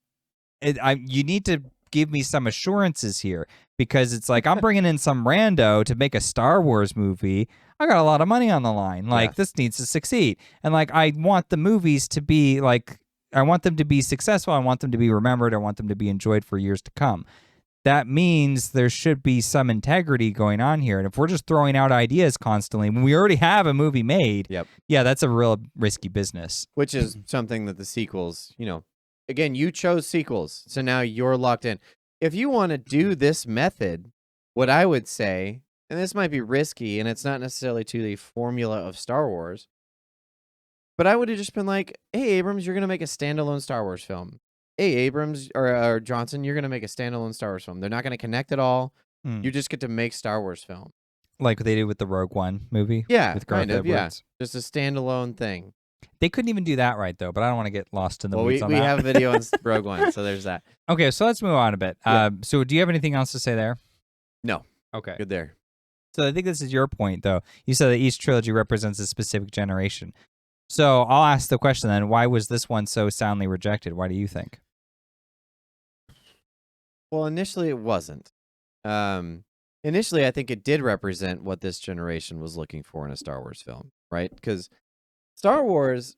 you need to give me some assurances here. Because it's like, I'm bringing in some rando to make a Star Wars movie. I got a lot of money on the line. Like, this needs to succeed. And, like, I want the movies to be, like, I want them to be successful. I want them to be remembered. I want them to be enjoyed for years to come. That means there should be some integrity going on here. And if we're just throwing out ideas constantly, when we already have a movie made, yeah, that's a real risky business. Which is something that the sequels, again, you chose sequels. So now you're locked in. If you want to do this method, what I would say, and this might be risky, and it's not necessarily to the formula of Star Wars, but I would have just been like, hey, Abrams, you're going to make a standalone Star Wars film. Hey, Abrams, or Johnson, you're going to make a standalone Star Wars film. They're not going to connect at all. You just get to make Star Wars film. Like they did with the Rogue One movie? Yeah, with Garth Edwards. Yeah. Just a standalone thing. They couldn't even do that right, though, but I don't want to get lost in the weeds on we that. We have a video on Rogue One, so there's that. Okay, so let's move on a bit. So do you have anything else to say there? No. Okay. Good there. So I think this is your point, though. You said that each trilogy represents a specific generation. So I'll ask the question then, why was this one so soundly rejected? Why do you think? Well, initially it wasn't. Initially, I think it did represent what this generation was looking for in a Star Wars film, right? Because Star Wars,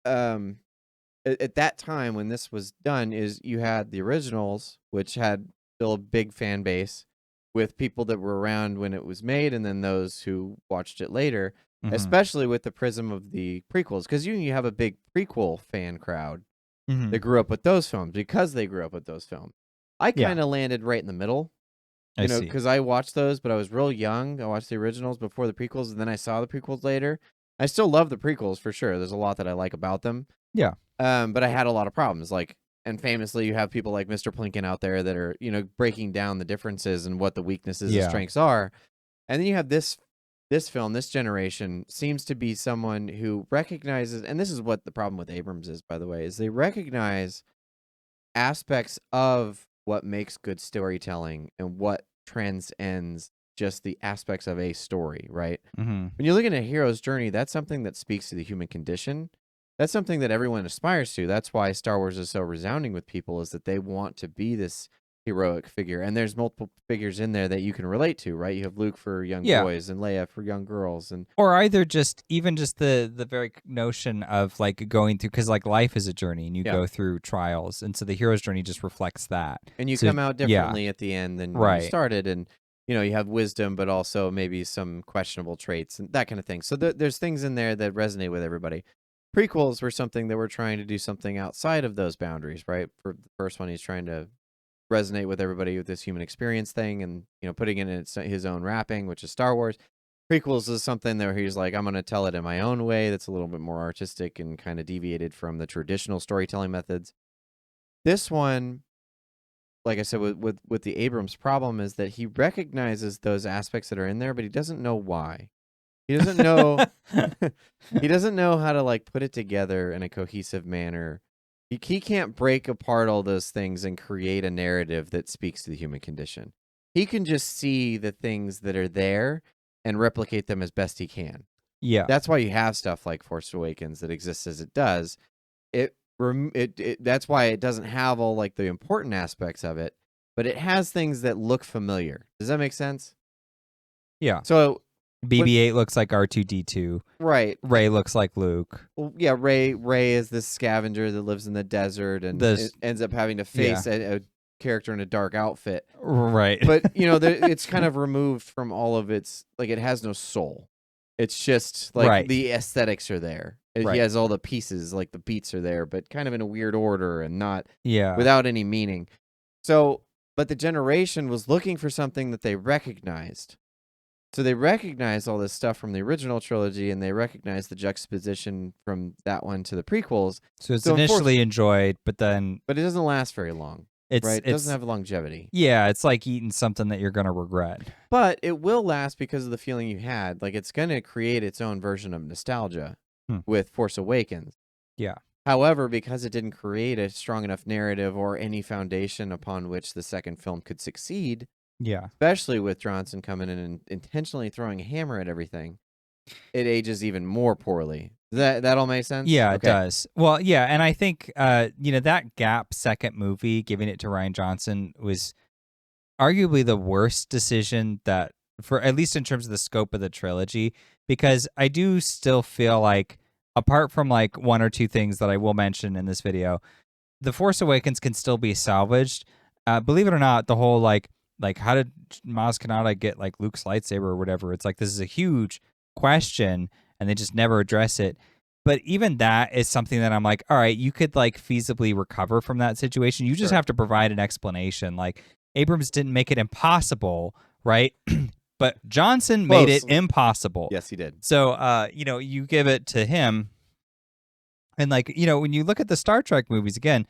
at that time when this was done, is you had the originals, which had still a big fan base with people that were around when it was made, and then those who watched it later, especially with the prism of the prequels, because you have a big prequel fan crowd that grew up with those films because they grew up with those films. I kind of landed right in the middle. Because I watched those, but I was real young. I watched the originals before the prequels, and then I saw the prequels later. I still love the prequels for sure. There's a lot that I like about them. Yeah. But I had a lot of problems. And famously, you have people like Mr. Plinkin out there that are, breaking down the differences and what the weaknesses and strengths are. And then you have this film, this generation seems to be someone who recognizes, and this is what the problem with Abrams is, by the way, is they recognize aspects of what makes good storytelling and what transcends just the aspects of a story, right? When you're looking at a hero's journey, that's something that speaks to the human condition. That's something that everyone aspires to. That's why Star Wars is so resounding with people, is that they want to be this heroic figure. And there's multiple figures in there that you can relate to, right? You have Luke for young boys and Leia for young girls. Or either even just the very notion of like going through, because like life is a journey and you go through trials. And so the hero's journey just reflects that. And you come out differently at the end than when you started. And, you have wisdom, but also maybe some questionable traits and that kind of thing. So there's things in there that resonate with everybody. Prequels were something that were trying to do something outside of those boundaries, right? For the first one, he's trying to resonate with everybody with this human experience thing and, putting it in his own wrapping, which is Star Wars. Prequels is something where he's like, I'm going to tell it in my own way that's a little bit more artistic and kind of deviated from the traditional storytelling methods. This one, like I said, with the Abrams problem is that he recognizes those aspects that are in there, but he doesn't know why. He doesn't know he doesn't know how to like put it together in a cohesive manner. He can't break apart all those things and create a narrative that speaks to the human condition. He can just see the things that are there and replicate them as best he can. Yeah. That's why you have stuff like Force Awakens that exists as it does. That's why it doesn't have all like the important aspects of it, but it has things that look familiar. Does that make sense? Yeah. So BB-8 looks like R2-D2. right. Ray looks like Luke. Well, yeah, Ray is this scavenger that lives in the desert and ends up having to face a character in a dark outfit. Right. But, it's kind of removed from all of its, like, it has no soul. It's just, like, the aesthetics are there. He has all the pieces, like, the beats are there, but kind of in a weird order and not without any meaning. So, but the generation was looking for something that they recognized. So they recognized all this stuff from the original trilogy, and they recognized the juxtaposition from that one to the prequels. So it's initially enjoyed, but it doesn't last very long. It doesn't have longevity. Yeah, it's like eating something that you're going to regret. But it will last because of the feeling you had. Like, it's going to create its own version of nostalgia with Force Awakens. Yeah. However, because it didn't create a strong enough narrative or any foundation upon which the second film could succeed, especially with Johnson coming in and intentionally throwing a hammer at everything, it ages even more poorly. That all makes sense? Yeah, it does. Well, yeah, and I think that gap second movie, giving it to Rian Johnson, was arguably the worst decision that, for at least in terms of the scope of the trilogy, because I do still feel like, apart from like one or two things that I will mention in this video, The Force Awakens can still be salvaged. Believe it or not, the whole like how did Maz Kanata get like Luke's lightsaber or whatever? It's like, this is a huge question, and they just never address it. But even that is something that I'm like, all right, you could like feasibly recover from that situation. You just have to provide an explanation. Like, Abrams didn't make it impossible, right? But Johnson made it impossible. Yes, he did. So, you give it to him. And like, when you look at the Star Trek movies, again,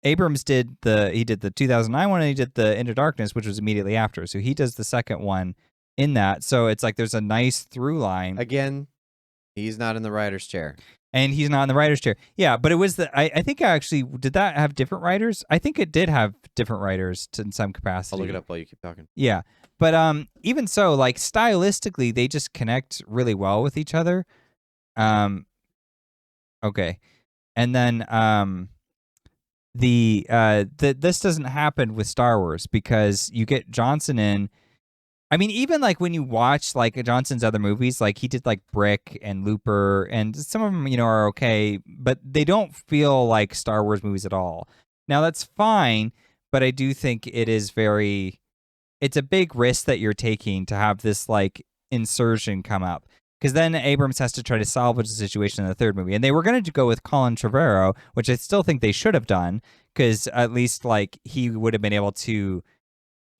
Abrams did the 2009 one, and he did the Into Darkness, which was immediately after. So he does the second one in that. So it's like there's a nice through line. Again, he's not in the writer's chair. And he's not in the writer's chair. Yeah, but it was I think did that have different writers? I think it did have different writers in some capacity. I'll look it up while you keep talking. Yeah. But even so, like, stylistically, they just connect really well with each other. Okay. And then this doesn't happen with Star Wars, because you get Johnson in. I mean, even like when you watch like Johnson's other movies, like he did like Brick and Looper, and some of them, are okay, but they don't feel like Star Wars movies at all. Now that's fine, but I do think it's a big risk that you're taking to have this like insertion come up. Because then Abrams has to try to salvage the situation in the third movie. And they were going to go with Colin Trevorrow, which I still think they should have done, because at least like he would have been able to,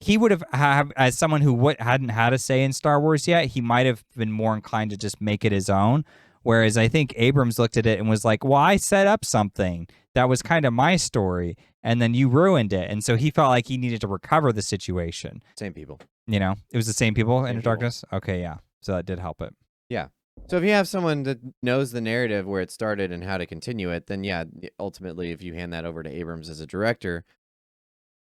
as someone who hadn't had a say in Star Wars yet, he might have been more inclined to just make it his own. Whereas I think Abrams looked at it and was like, well, I set up something that was kind of my story, and then you ruined it. And so he felt like he needed to recover the situation. Same people. It was the same people in Darkness? Okay, yeah. So that did help it. Yeah. So if you have someone that knows the narrative where it started and how to continue it, then yeah, ultimately, if you hand that over to Abrams as a director,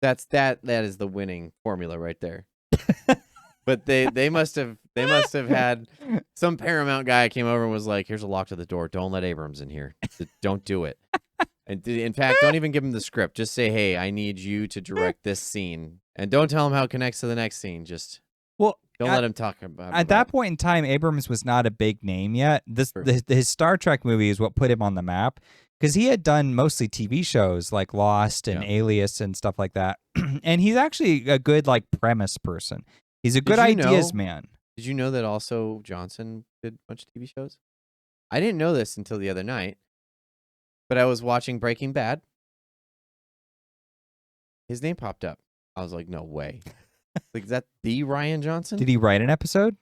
that is the winning formula right there. But they must have had some Paramount guy came over and was like, "Here's a lock to the door. Don't let Abrams in here. Don't do it. And in fact, don't even give him the script. Just say, hey, I need you to direct this scene, and don't tell him how it connects to the next scene. Just don't let him talk about it." At that point in time, Abrams was not a big name yet. His Star Trek movie is what put him on the map, because he had done mostly TV shows like Lost and Alias and stuff like that. And he's actually a good like premise person. He's a good ideas man. Did you know that also Johnson did a bunch of TV shows? I didn't know this until the other night, but I was watching Breaking Bad. His name popped up. I was like, no way. Like, is that the Rian Johnson? Did he write an episode?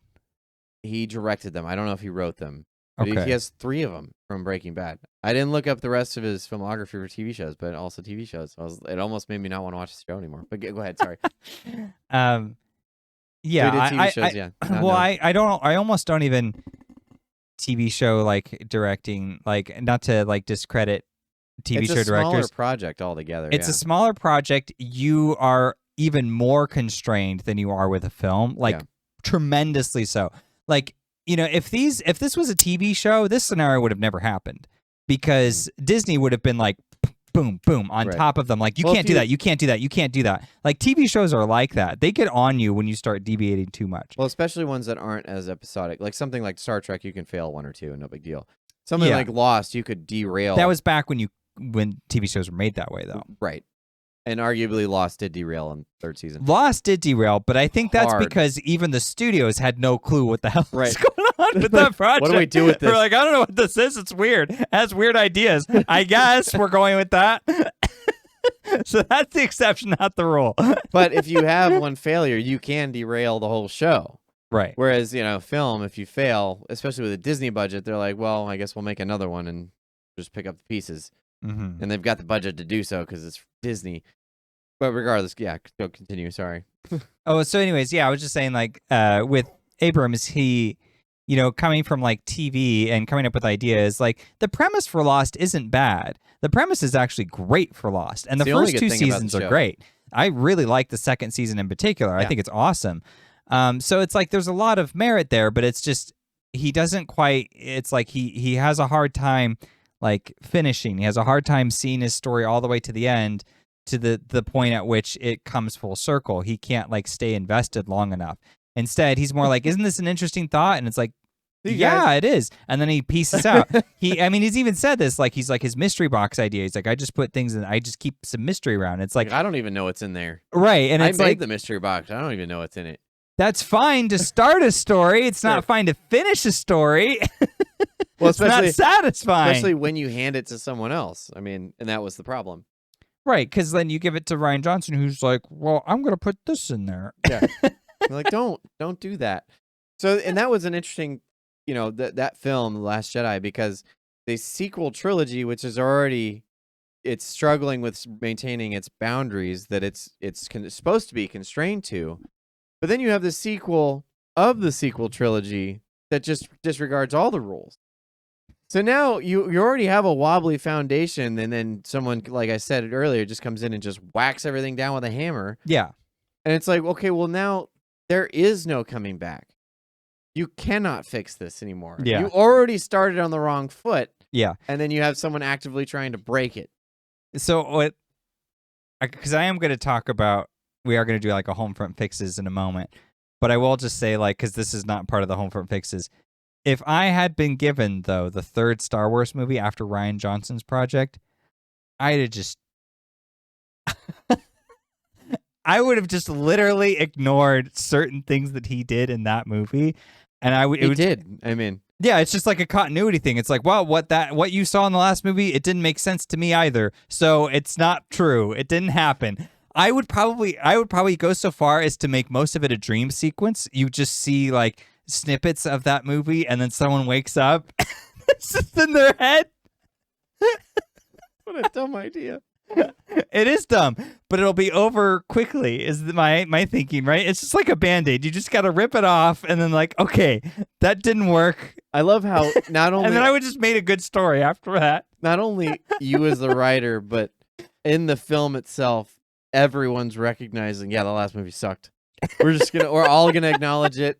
He directed them. I don't know if he wrote them. But Okay. he has 3 of them from Breaking Bad. I didn't look up the rest of his filmography for TV shows, but also TV shows. It almost made me not want to watch the show anymore. But go ahead, sorry. Yeah, So he did TV shows, yeah. Well, I don't. I almost don't even TV show like directing, like not to like discredit TV show it's a smaller directors. project altogether. It's a smaller project. You are even more constrained than you are with a film, like tremendously so. Like, you know, if this was a TV show, this scenario would have never happened because Disney would have been like, boom, boom, on top of them. Like, you can't do that. You can't do that. You can't do that. Like, TV shows are like that. They get on you when you start deviating too much. Well, especially ones that aren't as episodic. Like something like Star Trek, you can fail 1 or 2, no big deal. Something like Lost, you could derail. That was back when TV shows were made that way, though. Right. And arguably Lost did derail in 3rd season. Lost did derail, but I think that's because even the studios had no clue what the hell was going on with that project. What do we do with this? We're like, I don't know what this is. It's weird. It has weird ideas. I guess we're going with that. So that's the exception, not the rule. But if you have one failure, you can derail the whole show. Right. Whereas, you know, film, if you fail, especially with a Disney budget, they're like, well, I guess we'll make another one and just pick up the pieces. Mm-hmm. And they've got the budget to do so because it's Disney. But regardless, yeah, go continue. Sorry. So anyways, I was just saying, like, with Abrams, he, you know, coming from like TV and coming up with ideas, like the premise for Lost isn't bad. The premise is actually great for Lost, and the first 2 seasons are great. I really like the 2nd season in particular. I think it's awesome. So it's like there's a lot of merit there, but it's just he doesn't quite. It's like he has a hard time like finishing. He has a hard time seeing his story all the way to the end, to the point at which it comes full circle. He can't like stay invested long enough. Instead, he's more like, isn't this an interesting thought? And it's like, yeah, it is. And then he pieces out. He's even said this, like he's like his mystery box idea. He's like, I just put things in, I just keep some mystery around. It's like, I don't even know what's in there. Right. And it's I made like the mystery box. I don't even know what's in it. That's fine to start a story. It's not fine to finish a story. Well, it's not satisfying. Especially when you hand it to someone else. I mean, and that was the problem. Right, because then you give it to Rian Johnson, who's like, well, I'm going to put this in there. Yeah. Like, don't do that. So, and that was an interesting, you know, that film, The Last Jedi, because the sequel trilogy, which is already, it's struggling with maintaining its boundaries that it's supposed to be constrained to. But then you have the sequel of the sequel trilogy that just disregards all the rules. So now you already have a wobbly foundation, and then someone, like I said earlier, just comes in and just whacks everything down with a hammer. Yeah. And it's like, okay, well, now there is no coming back. You cannot fix this anymore. Yeah. You already started on the wrong foot. Yeah. And then you have someone actively trying to break it. So because I am going to talk about, we are going to do like a HolmFront fixes in a moment, but I will just say, like, because this is not part of the HolmFront fixes, if I had been given, though, the 3rd Star Wars movie after Rian Johnson's project, I'd have just... I would have just literally ignored certain things that he did in that movie. And yeah, it's just like a continuity thing. It's like, well, what you saw in the last movie, it didn't make sense to me either. So it's not true. It didn't happen. I would probably go so far as to make most of it a dream sequence. You just see like snippets of that movie, and then someone wakes up. It's just in their head. What a dumb idea. It is dumb, but it'll be over quickly, is my thinking, right? It's just like a Band-Aid. You just got to rip it off, and then like, okay, that didn't work. I love how not only... and then I would just made a good story after that. Not only you as the writer, but in the film itself, everyone's recognizing, yeah, the last movie sucked. We're all gonna acknowledge it.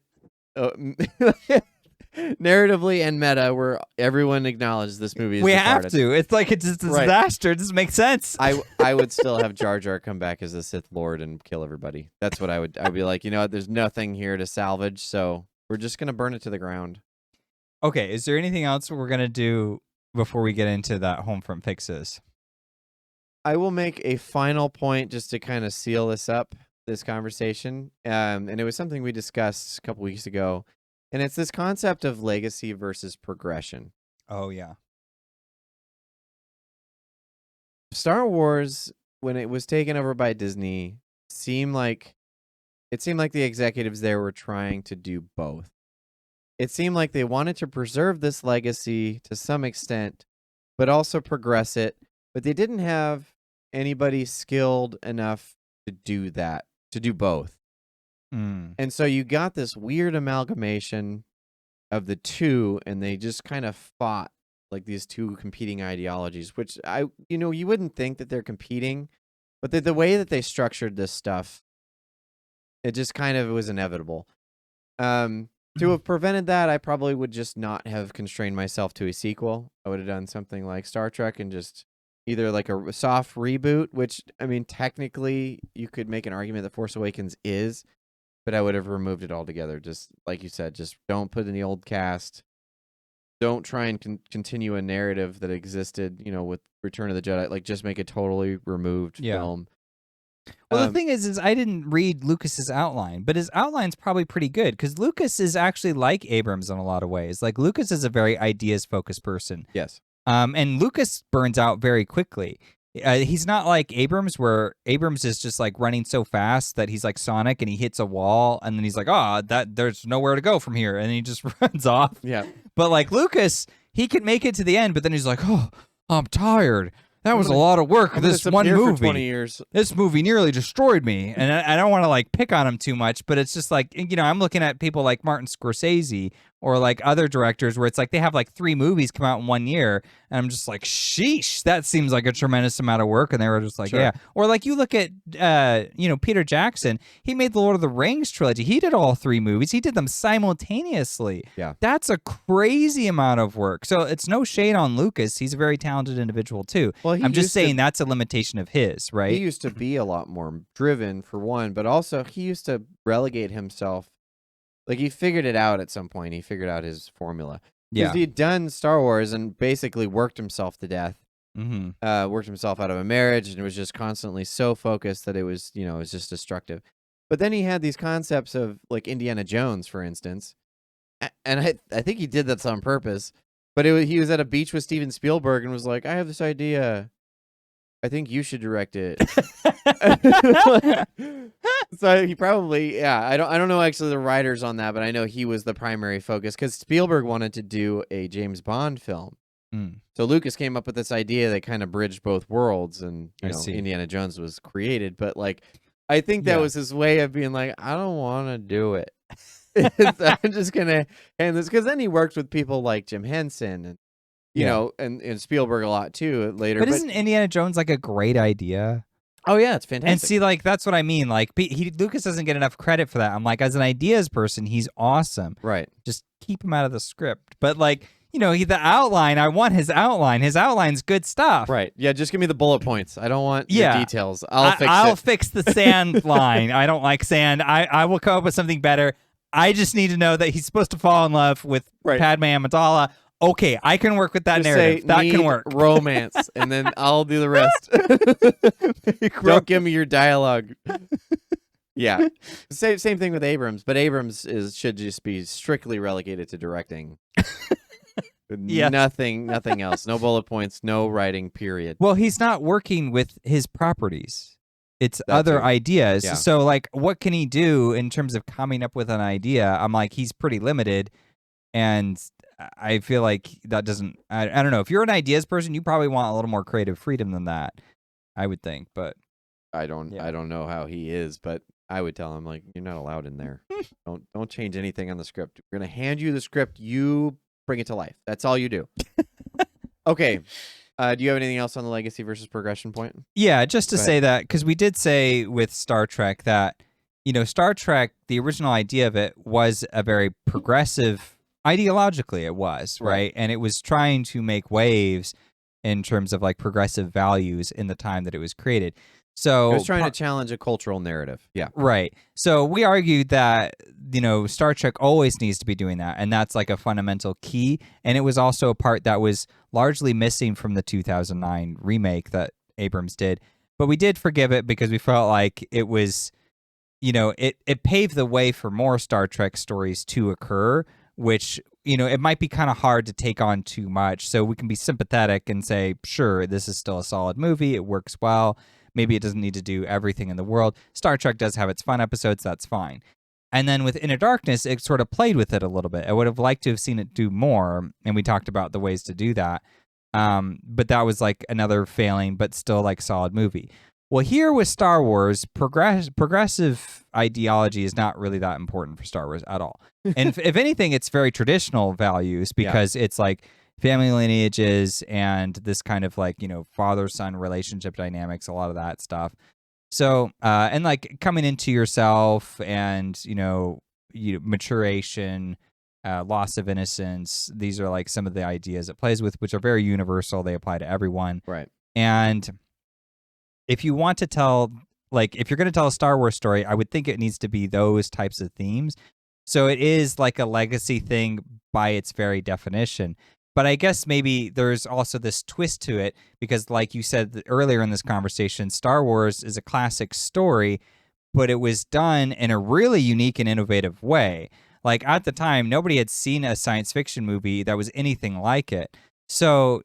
Narratively and meta, where everyone acknowledges this movie is we retarded. have to. It's like it's a disaster. It doesn't make sense. I would still have Jar Jar come back as a Sith Lord and kill everybody. That's what I'd be like, you know what, there's nothing here to salvage, so we're just gonna burn it to the ground. Okay, is there anything else we're gonna do before we get into that HolmFront fixes? I will make a final point just to kind of seal this conversation, and it was something we discussed a couple weeks ago. And it's this concept of legacy versus progression. Oh, yeah. Star Wars, when it was taken over by Disney, seemed like the executives there were trying to do both. it seemed like they wanted to preserve this legacy to some extent, but also progress it. But they didn't have anybody skilled enough to do that, to do both. And so you got this weird amalgamation of the two, and they just kind of fought like these two competing ideologies, which you wouldn't think that they're competing, but the way that they structured this stuff, it just kind of was inevitable. To have prevented that, I probably would just not have constrained myself to a sequel. I would have done something like Star Trek and just either like a soft reboot, which, I mean, technically you could make an argument that Force Awakens is, but I would have removed it altogether. Just like you said, just don't put in the old cast. Don't try and continue a narrative that existed, with Return of the Jedi. Like, just make a totally removed film. Well, the thing is I didn't read Lucas's outline, but his outline's probably pretty good because Lucas is actually like Abrams in a lot of ways. Like, Lucas is a very ideas-focused person. Yes. And Lucas burns out very quickly. He's not like Abrams, where Abrams is just like running so fast that he's like Sonic and he hits a wall and then he's like, there's nowhere to go from here. And he just runs off. Yeah. But like Lucas, he can make it to the end, but then he's like, I'm tired. That was a lot of work. This one movie. For 20 years. This movie nearly destroyed me. And I don't want to like pick on him too much, but it's just like, I'm looking at people like Martin Scorsese or like other directors where it's like they have like 3 movies come out in 1 year. And I'm just like, sheesh, that seems like a tremendous amount of work. And they were just like, yeah. Or like you look at, Peter Jackson, he made the Lord of the Rings trilogy. He did all 3 movies. He did them simultaneously. Yeah. That's a crazy amount of work. So it's no shade on Lucas. He's a very talented individual too. Well, I'm just saying that's a limitation of his, right? He used to be a lot more driven, for one, but also he used to relegate himself. Like, he figured it out at some point. He figured out his formula. Because he'd done Star Wars and basically worked himself to death. Mm-hmm. Worked himself out of a marriage and was just constantly so focused that it was just destructive. But then he had these concepts of, like, Indiana Jones, for instance. And I think he did that on purpose. But he was at a beach with Steven Spielberg and was like, I have this idea. I think you should direct it. So he probably, I don't know actually the writers on that, but I know he was the primary focus because Spielberg wanted to do a James Bond film. So Lucas came up with this idea that kind of bridged both worlds, and Indiana Jones was created. But like, I think that was his way of being like, I don't want to do it. I'm just gonna hand this, because then he worked with people like Jim Henson and and Spielberg a lot too later. But isn't Indiana Jones like a great idea? Oh yeah, it's fantastic. And see, like, that's what I mean. Like, Lucas doesn't get enough credit for that. I'm like, as an ideas person, he's awesome. Right. Just keep him out of the script. But like, the outline. I want his outline. His outline's good stuff. Right. Yeah. Just give me the bullet points. I don't want the details. I'll fix the sand line. I don't like sand. I will come up with something better. I just need to know that he's supposed to fall in love with Padme Amidala. Okay, I can work with that narrative. That can work. Romance, and then I'll do the rest. Don't give me your dialogue. Yeah, same thing with Abrams, but Abrams should just be strictly relegated to directing. Nothing else. No bullet points. No writing. Period. Well, he's not working with his properties. It's other ideas. Yeah. So, like, what can he do in terms of coming up with an idea? I'm like, he's pretty limited, and I feel like that doesn't. I don't know. If you're an ideas person, you probably want a little more creative freedom than that. I would think, but I don't know how he is, but I would tell him, like, you're not allowed in there. Don't change anything on the script. We're gonna hand you the script. You bring it to life. That's all you do. Okay. Do you have anything else on the legacy versus progression point? Yeah, just to say that, because we did say with Star Trek that Star Trek, the original idea of it was a very progressive. Ideologically, it was, right? And it was trying to make waves in terms of like progressive values in the time that it was created. So it was trying to challenge a cultural narrative. Yeah. Right. So we argued that, Star Trek always needs to be doing that. And that's like a fundamental key. And it was also a part that was largely missing from the 2009 remake that Abrams did. But we did forgive it because we felt like it was, it paved the way for more Star Trek stories to occur, which, it might be kind of hard to take on too much. So we can be sympathetic and say, sure, this is still a solid movie. It works well. Maybe it doesn't need to do everything in the world. Star Trek does have its fun episodes. That's fine. And then with Inner Darkness, it sort of played with it a little bit. I would have liked to have seen it do more, and we talked about the ways to do that. But that was like another failing, but still like solid movie. Well, here with Star Wars, progressive ideology is not really that important for Star Wars at all. And if anything, it's very traditional values because it's like family lineages and this kind of like, father-son relationship dynamics, a lot of that stuff. So, and like coming into yourself and, maturation, loss of innocence. These are like some of the ideas it plays with, which are very universal. They apply to everyone. Right. And if you want to tell, like, if you're going to tell a Star Wars story, I would think it needs to be those types of themes. So it is like a legacy thing by its very definition. But I guess maybe there's also this twist to it because, like you said earlier in this conversation, Star Wars is a classic story, but it was done in a really unique and innovative way. Like at the time, nobody had seen a science fiction movie that was anything like it. So,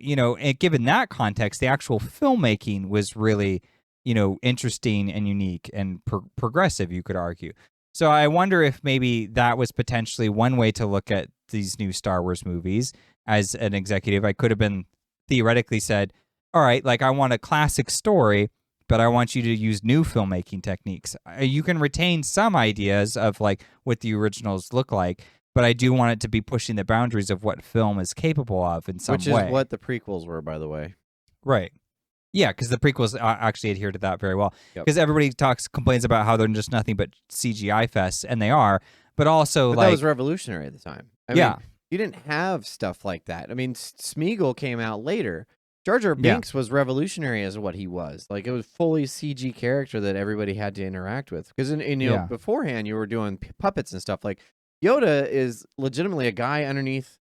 given that context, the actual filmmaking was really, interesting and unique and progressive, you could argue. So I wonder if maybe that was potentially one way to look at these new Star Wars movies. As an executive, I could have been theoretically said, all right, like I want a classic story, but I want you to use new filmmaking techniques. You can retain some ideas of like what the originals look like, but I do want it to be pushing the boundaries of what film is capable of in some way. Which is what the prequels were, by the way. Right. Yeah, because the prequels actually adhere to that very well. Yep. Because everybody complains about how they're just nothing but CGI fests, and they are. But also, that was revolutionary at the time. I mean, you didn't have stuff like that. I mean, Smeagol came out later. Jar Jar Binks was revolutionary as what he was. Like, it was fully CG character that everybody had to interact with. Because beforehand, you were doing puppets and stuff. Like, Yoda is legitimately a guy underneath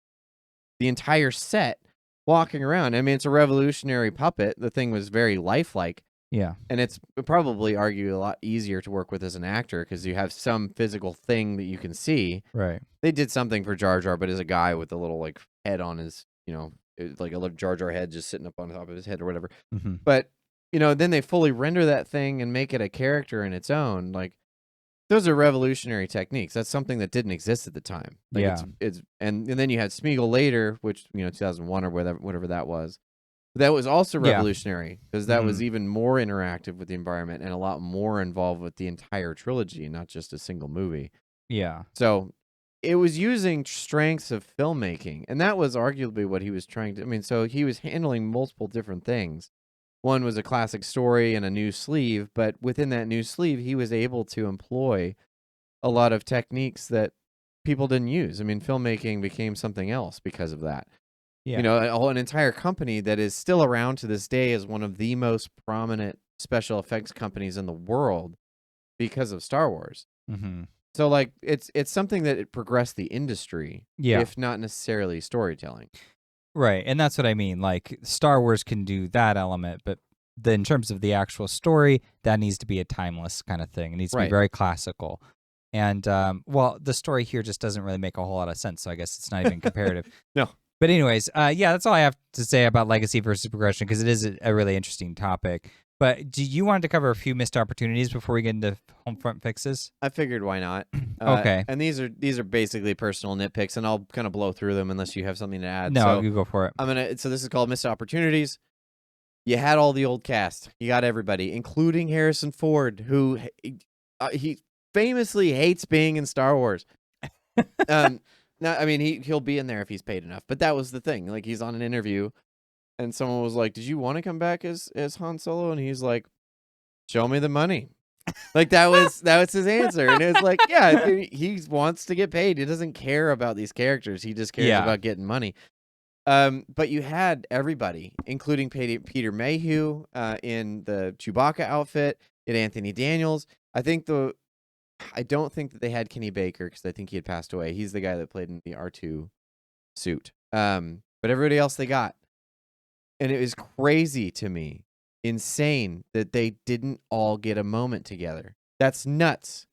the entire set walking around. I mean, it's a revolutionary puppet. The thing was very lifelike. Yeah. And it's probably a lot easier to work with as an actor because you have some physical thing that you can see. Right. They did something for Jar Jar, but as a guy with a little like head on his, like a little Jar Jar head just sitting up on top of his head or whatever. Mm-hmm. But, then they fully render that thing and make it a character in its own. Like, those are revolutionary techniques. That's something that didn't exist at the time. Like and then you had Smeagol later, which 2001 or whatever that was. That was also revolutionary because that was even more interactive with the environment and a lot more involved with the entire trilogy, not just a single movie. Yeah. So it was using strengths of filmmaking, and that was arguably what he was trying to. I mean, so he was handling multiple different things. One was a classic story and a new sleeve, but within that new sleeve, he was able to employ a lot of techniques that people didn't use. I mean, filmmaking became something else because of that. Yeah. An entire company that is still around to this day is one of the most prominent special effects companies in the world because of Star Wars. Mm-hmm. So, like, it's something that it progressed the industry, Yeah. if not necessarily storytelling. Right, and that's what I mean. Like, Star Wars can do that element, but in terms of the actual story, that needs to be a timeless kind of thing. It needs to be very classical. And, the story here just doesn't really make a whole lot of sense, so I guess it's not even comparative. No. But anyways, that's all I have to say about legacy versus progression, because it is a really interesting topic. But do you want to cover a few missed opportunities before we get into HolmFront fixes? I figured why not. Okay. And these are basically personal nitpicks, and I'll kind of blow through them unless you have something to add. No, so you go for it. So this is called missed opportunities. You had all the old cast. You got everybody, including Harrison Ford, who he famously hates being in Star Wars. He'll be in there if he's paid enough. But that was the thing. Like, he's on an interview, and someone was like, "Did you want to come back as Han Solo?" And he's like, "Show me the money." Like, that was his answer. And it's like, yeah, he wants to get paid. He doesn't care about these characters. He just cares about getting money. But you had everybody, including Peter Mayhew in the Chewbacca outfit. You had Anthony Daniels. I don't think that they had Kenny Baker because I think he had passed away. He's the guy that played in the R2 suit. But everybody else they got. And it was crazy to me, insane, that they didn't all get a moment together. That's nuts.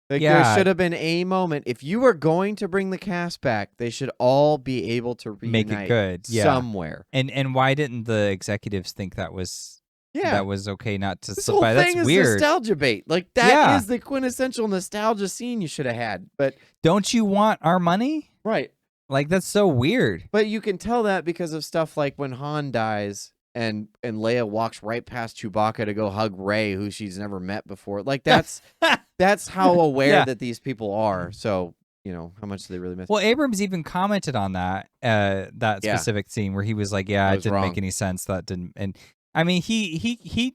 Like, there should have been a moment. If you were going to bring the cast back, they should all be able to reunite make it good somewhere. And why didn't the executives think that was Yeah. that was okay not to This slip whole by. thing That's is weird. nostalgia bait. Like, that is the quintessential nostalgia scene you should have had. But don't you want our money? right. Like, that's so weird. But you can tell that because of stuff like when Han dies and Leia walks right past Chewbacca to go hug Rey, who she's never met before. Like, that's how aware that these people are. So, how much do they really miss? Well, Abrams even commented on that specific scene where he was like, "Yeah, it didn't make any sense. That didn't." And I mean, he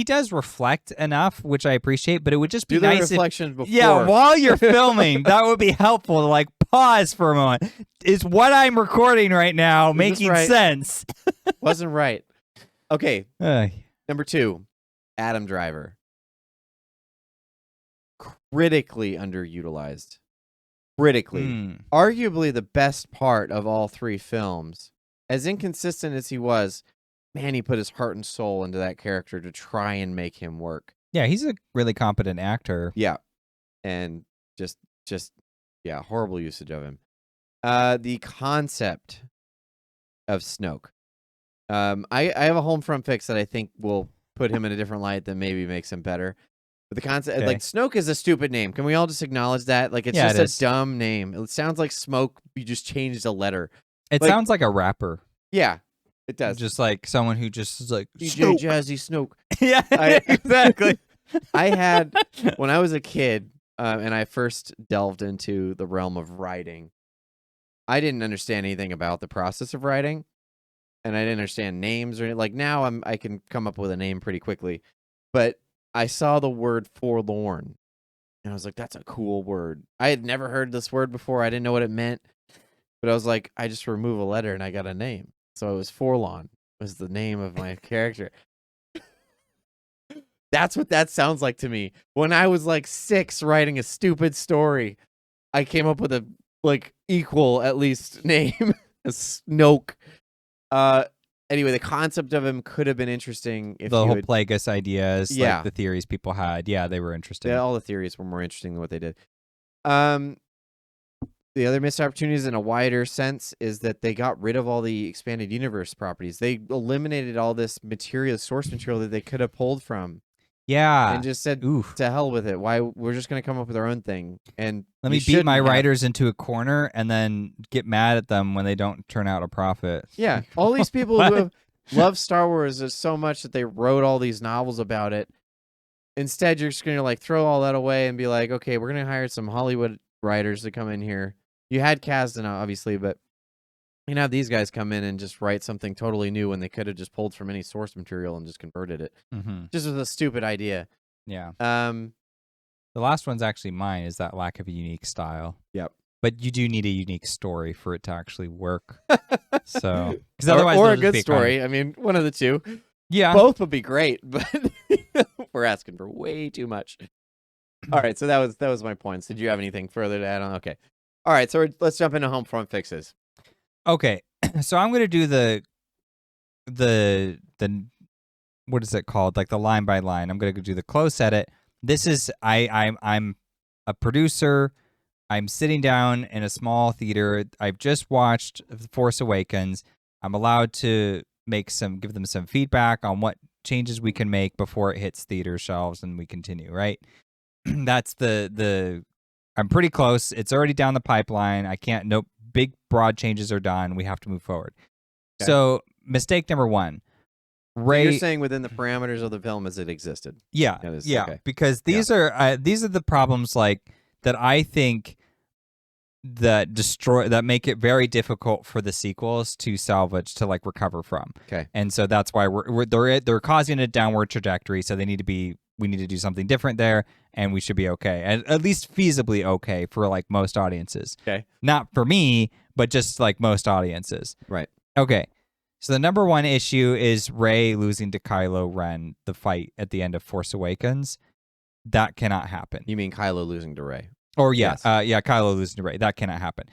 does reflect enough, which I appreciate. But it would just be nice reflections before. Yeah, while you're filming, that would be helpful to like pause for a moment. Is what I'm recording right now making sense? Wasn't right. Okay. Number 2, Adam Driver. Critically underutilized. Critically. Arguably the best part of all 3 films. As inconsistent as he was, man, he put his heart and soul into that character to try and make him work. Yeah, he's a really competent actor. Yeah. And just horrible usage of him. The concept of Snoke. I have a HolmFront fix that I think will put him in a different light that maybe makes him better. But the concept, like, Snoke is a stupid name. Can we all just acknowledge that? Like, it's just a dumb name. It sounds like smoke. You just changed a letter. It sounds like a rapper. Yeah, it does. Just like someone who just is like DJ Jazzy Snoke. Yeah, exactly. I had, when I was a kid, and I first delved into the realm of writing, I didn't understand anything about the process of writing. And I didn't understand names or like now I can come up with a name pretty quickly, but I saw the word forlorn and I was like, that's a cool word. I had never heard this word before. I didn't know what it meant, but I was like, I just remove a letter and I got a name. So it was Forlon was the name of my character. That's what that sounds like to me. When I was like 6 writing a stupid story, I came up with a like equal at least name, a Snoke. Anyway, the concept of him could have been interesting if the whole Plagueis ideas, yeah, like the theories people had, they were interesting. Yeah, all the theories were more interesting than what they did. The other missed opportunities in a wider sense is that they got rid of all the expanded universe properties. They eliminated all this source material that they could have pulled from. Yeah. And just said, to hell with it. Why? We're just going to come up with our own thing. And let me beat my writers into a corner and then get mad at them when they don't turn out a profit. Yeah. All these people who have loved Star Wars so much that they wrote all these novels about it. Instead, you're just going to like throw all that away and be like, okay, we're going to hire some Hollywood writers to come in here. You had Kasdan, obviously, but you have these guys come in and just write something totally new when they could have just pulled from any source material and just converted it. Just was a stupid idea. Yeah. The last one's actually mine, is that lack of a unique style. Yep. But you do need a unique story for it to actually work. So, because otherwise, or a good story. I mean, one of the two. Yeah. Both would be great, but we're asking for way too much. All right, so that was my points. Did you have anything further to add on? Okay. All right, so let's jump into HolmFront fixes. Okay, so I'm gonna do the what is it called? Like the line by line. I'm gonna do the close edit. This is I'm a producer. I'm sitting down in a small theater. I've just watched The Force Awakens. I'm allowed to give them some feedback on what changes we can make before it hits theater shelves and we continue. Right? That's I'm pretty close. It's already down the pipeline. I can't. Nope. Big broad changes are done. We have to move forward. Okay. So mistake number 1. Rey. So you're saying within the parameters of the film as it existed. Yeah. Okay. Because these are the problems like that I think that make it very difficult for the sequels to salvage, to like recover from. Okay. And so that's why they're causing a downward trajectory. So we need to do something different there, and we should be okay. And at least feasibly okay for like most audiences. Okay. Not for me, but just like most audiences. Right. Okay. So the number 1 issue is Rey losing to Kylo Ren, the fight at the end of Force Awakens. That cannot happen. You mean Kylo losing to Rey? Or yes. Kylo losing to Rey. That cannot happen.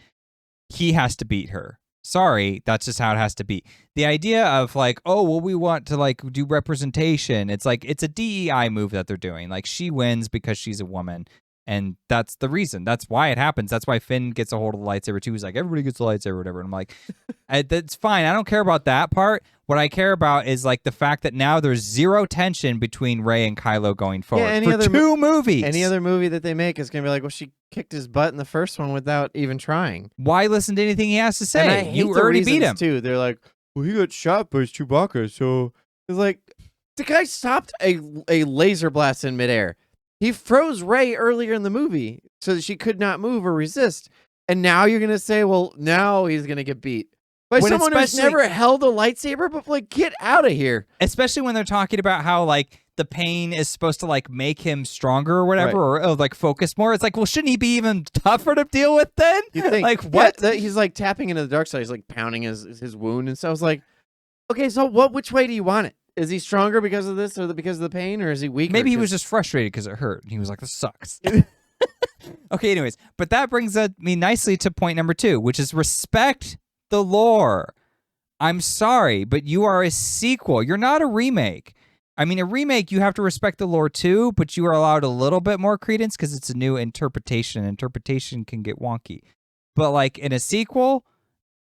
He has to beat her. Sorry, that's just how it has to be. The idea of like, oh, well, we want to like do representation. It's like, it's a DEI move that they're doing. Like, she wins because she's a woman, And that's the reason. That's why it happens. That's why Finn gets a hold of the lightsaber too. He's like, everybody gets a lightsaber or whatever. And I'm like, that's fine. I don't care about that part. What I care about is like the fact that now there's zero tension between Rey and Kylo going forward for two movies. Any other movie that they make is going to be like, well, she kicked his butt in the first one without even trying. Why listen to anything he has to say? And I hate You the already beat him. too. They're like, well, he got shot by Chewbacca, so it's like the guy stopped a laser blast in midair. He froze Rey earlier in the movie so that she could not move or resist. And now you're going to say, well, now he's going to get beat by someone who's never held a lightsaber, but like, get out of here. Especially when they're talking about how like the pain is supposed to like make him stronger or whatever, or like focus more. It's like, well, shouldn't he be even tougher to deal with then? You think, like what? Yeah, he's like tapping into the dark side. He's like pounding his wound. And so I was like, okay, so which way do you want it? Is he stronger because of this or because of the pain, or is he weaker? Maybe he was just frustrated because it hurt. He was like, this sucks. Okay, anyways. But that brings me nicely to point number 2, which is respect the lore. I'm sorry, but you are a sequel. You're not a remake. I mean, a remake, you have to respect the lore too, but you are allowed a little bit more credence because it's a new interpretation. Interpretation can get wonky. But like in a sequel,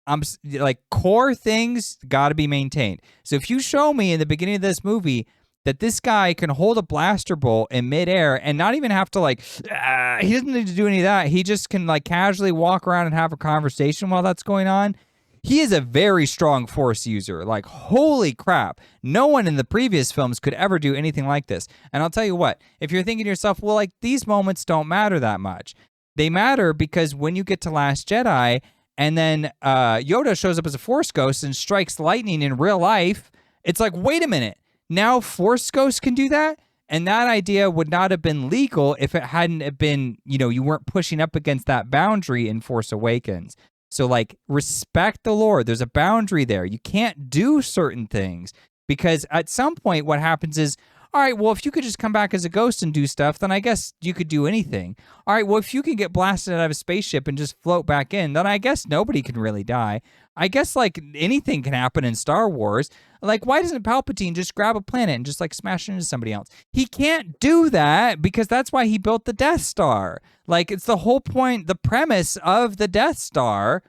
I'm like core things got to be maintained. So if you show me in the beginning of this movie that this guy can hold a blaster bolt in midair and not even have to like, he doesn't need to do any of that. He just can like casually walk around and have a conversation while that's going on. He is a very strong Force user. Like, holy crap. No one in the previous films could ever do anything like this. And I'll tell you what, if you're thinking to yourself, well, like these moments don't matter that much. They matter because when you get to Last Jedi, and then Yoda shows up as a Force ghost and strikes lightning in real life, it's like, wait a minute. Now Force ghosts can do that? And that idea would not have been legal if it hadn't been, you weren't pushing up against that boundary in Force Awakens. So, like, respect the lore. There's a boundary there. You can't do certain things because at some point what happens is, all right, well, if you could just come back as a ghost and do stuff, then I guess you could do anything. All right, well, if you can get blasted out of a spaceship and just float back in, then I guess nobody can really die. I guess, like, anything can happen in Star Wars. Like, why doesn't Palpatine just grab a planet and just, like, smash it into somebody else? He can't do that because that's why he built the Death Star. Like, it's the whole point, the premise of the Death Star.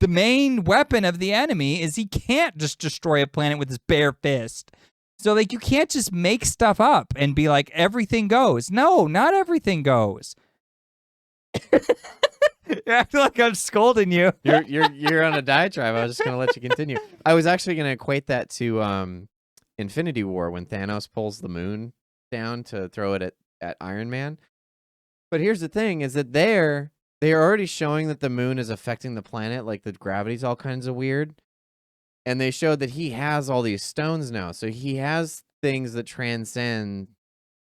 The main weapon of the enemy is he can't just destroy a planet with his bare fist. So, like, you can't just make stuff up and be like, everything goes. No, not everything goes. I feel like I'm scolding you. You're on a diatribe. I was just going to let you continue. I was actually going to equate that to Infinity War when Thanos pulls the moon down to throw it at Iron Man. But here's the thing, is that they are already showing that the moon is affecting the planet, like the gravity's all kinds of weird. And they showed that he has all these stones now. So he has things that transcend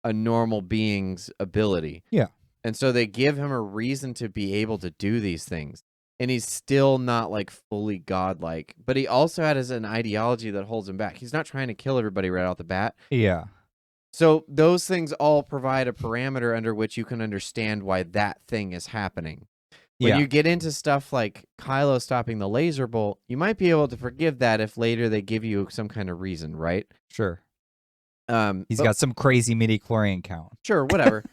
a normal being's ability. Yeah. And so they give him a reason to be able to do these things. And he's still not like fully godlike. But he also has an ideology that holds him back. He's not trying to kill everybody right off the bat. Yeah. So those things all provide a parameter under which you can understand why that thing is happening. When you get into stuff like Kylo stopping the laser bolt, you might be able to forgive that if later they give you some kind of reason, right? Sure. He's got some crazy midi-chlorian count. Sure, whatever.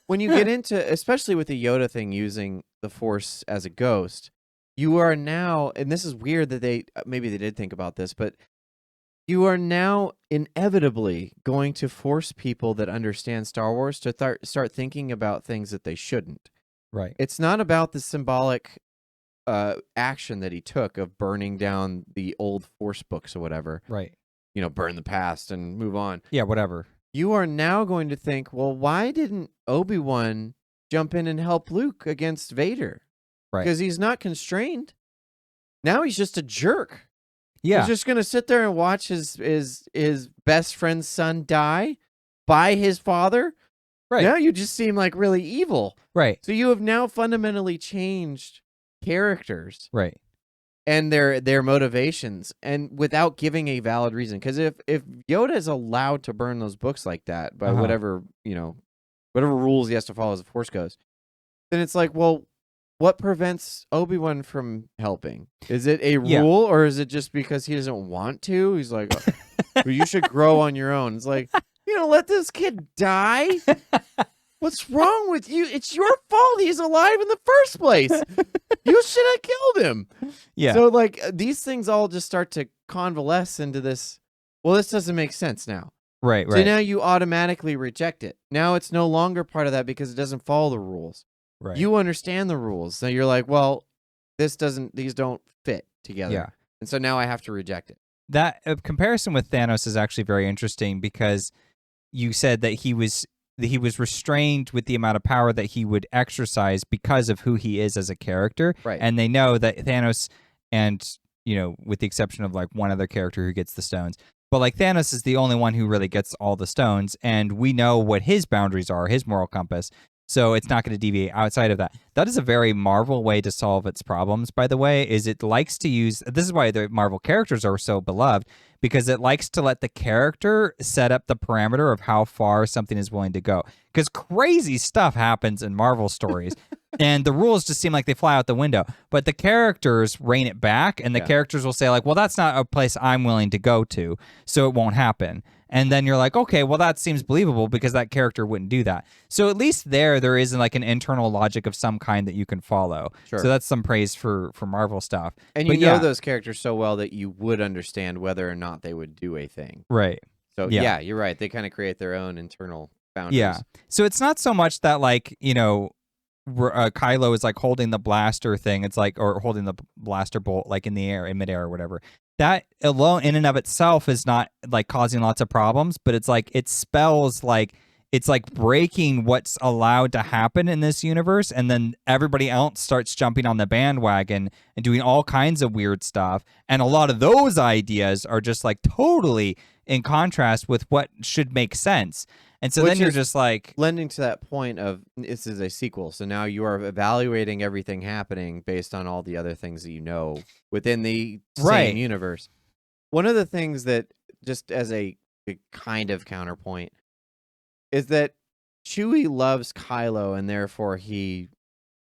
When you get into, especially with the Yoda thing using the Force as a ghost, you are now, and this is weird that maybe they did think about this, but you are now inevitably going to force people that understand Star Wars to start thinking about things that they shouldn't. Right. It's not about the symbolic action that he took of burning down the old Force books or whatever. Right. Burn the past and move on. Yeah, whatever. You are now going to think, well, why didn't Obi-Wan jump in and help Luke against Vader? Right. Because he's not constrained. Now he's just a jerk. Yeah. He's just going to sit there and watch his best friend's son die by his father. Right. Now you just seem like really evil. Right. So you have now fundamentally changed characters. Right. And their motivations, and without giving a valid reason. Because if Yoda is allowed to burn those books like that by whatever rules he has to follow as a Force ghost, then it's like, well, what prevents Obi-Wan from helping? Is it a rule, or is it just because he doesn't want to? He's like, well, you should grow on your own. It's like, let this kid die. What's wrong with you? It's your fault he's alive in the first place. You should have killed him. Yeah. So, like, these things all just start to convalesce into this. Well, this doesn't make sense now. Right. So now you automatically reject it. Now it's no longer part of that because it doesn't follow the rules. Right. You understand the rules. So you're like, well, these don't fit together. Yeah. And so now I have to reject it. That comparison with Thanos is actually very interesting because you said that he was restrained with the amount of power that he would exercise because of who he is as a character. Right. And they know that Thanos, and, with the exception of like one other character who gets the stones, but like Thanos is the only one who really gets all the stones, and we know what his boundaries are, his moral compass. So it's not going to deviate outside of that. That is a very Marvel way to solve its problems, by the way, is it likes to use, this is why the Marvel characters are so beloved, because it likes to let the character set up the parameter of how far something is willing to go. Because crazy stuff happens in Marvel stories, and the rules just seem like they fly out the window. But the characters rein it back, and the characters will say, like, well, that's not a place I'm willing to go to, so it won't happen. And then you're like, okay, well, that seems believable because that character wouldn't do that. So at least there is like an internal logic of some kind that you can follow. Sure. So that's some praise for Marvel stuff. And you know those characters so well that you would understand whether or not they would do a thing. Right. So yeah, you're right. They kind of create their own internal boundaries. Yeah. So it's not so much that like, Kylo is like holding the blaster thing. It's like, or holding the blaster bolt like in the air, in midair or whatever. That alone in and of itself is not like causing lots of problems, but it's like it spells like it's like breaking what's allowed to happen in this universe, and then everybody else starts jumping on the bandwagon and doing all kinds of weird stuff. And a lot of those ideas are just like totally in contrast with what should make sense. And so then you're just like lending to that point of this is a sequel. So now you are evaluating everything happening based on all the other things that you know within the same universe. One of the things that, just as a kind of counterpoint, is that Chewie loves Kylo, and therefore he,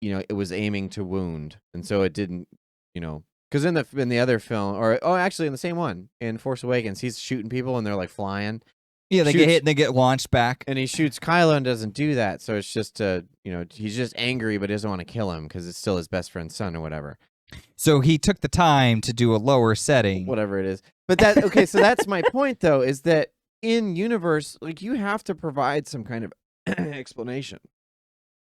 it was aiming to wound, and so it didn't, because in the other film, actually in the same one, in Force Awakens, he's shooting people and they're like flying. Yeah, they get hit and they get launched back. And he shoots Kylo and doesn't do that. So it's just, he's just angry, but he doesn't want to kill him because it's still his best friend's son or whatever. So he took the time to do a lower setting. Whatever it is. But so that's my point, though, is that in universe, like, you have to provide some kind of explanation.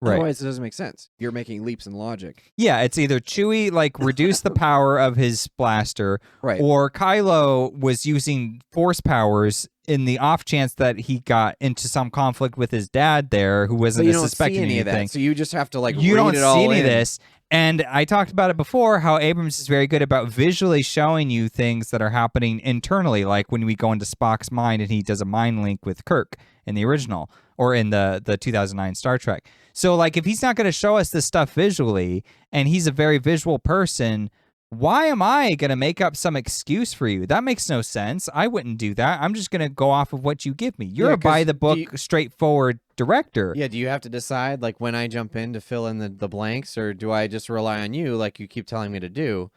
Right. Otherwise, it doesn't make sense. You're making leaps in logic. Yeah, it's either Chewie like reduced the power of his blaster, right, or Kylo was using force powers in the off chance that he got into some conflict with his dad there, who wasn't suspecting anything. Of that, so you just have to like you read don't it all see any in. of this. And I talked about it before, how Abrams is very good about visually showing you things that are happening internally, like when we go into Spock's mind and he does a mind link with Kirk in the original, or in the 2009 Star Trek. So, like, if he's not going to show us this stuff visually, and he's a very visual person, why am I going to make up some excuse for you? That makes no sense. I wouldn't do that. I'm just going to go off of what you give me. You're a by-the-book, straightforward director. Yeah, do you have to decide, like, when I jump in to fill in the blanks, or do I just rely on you like you keep telling me to do?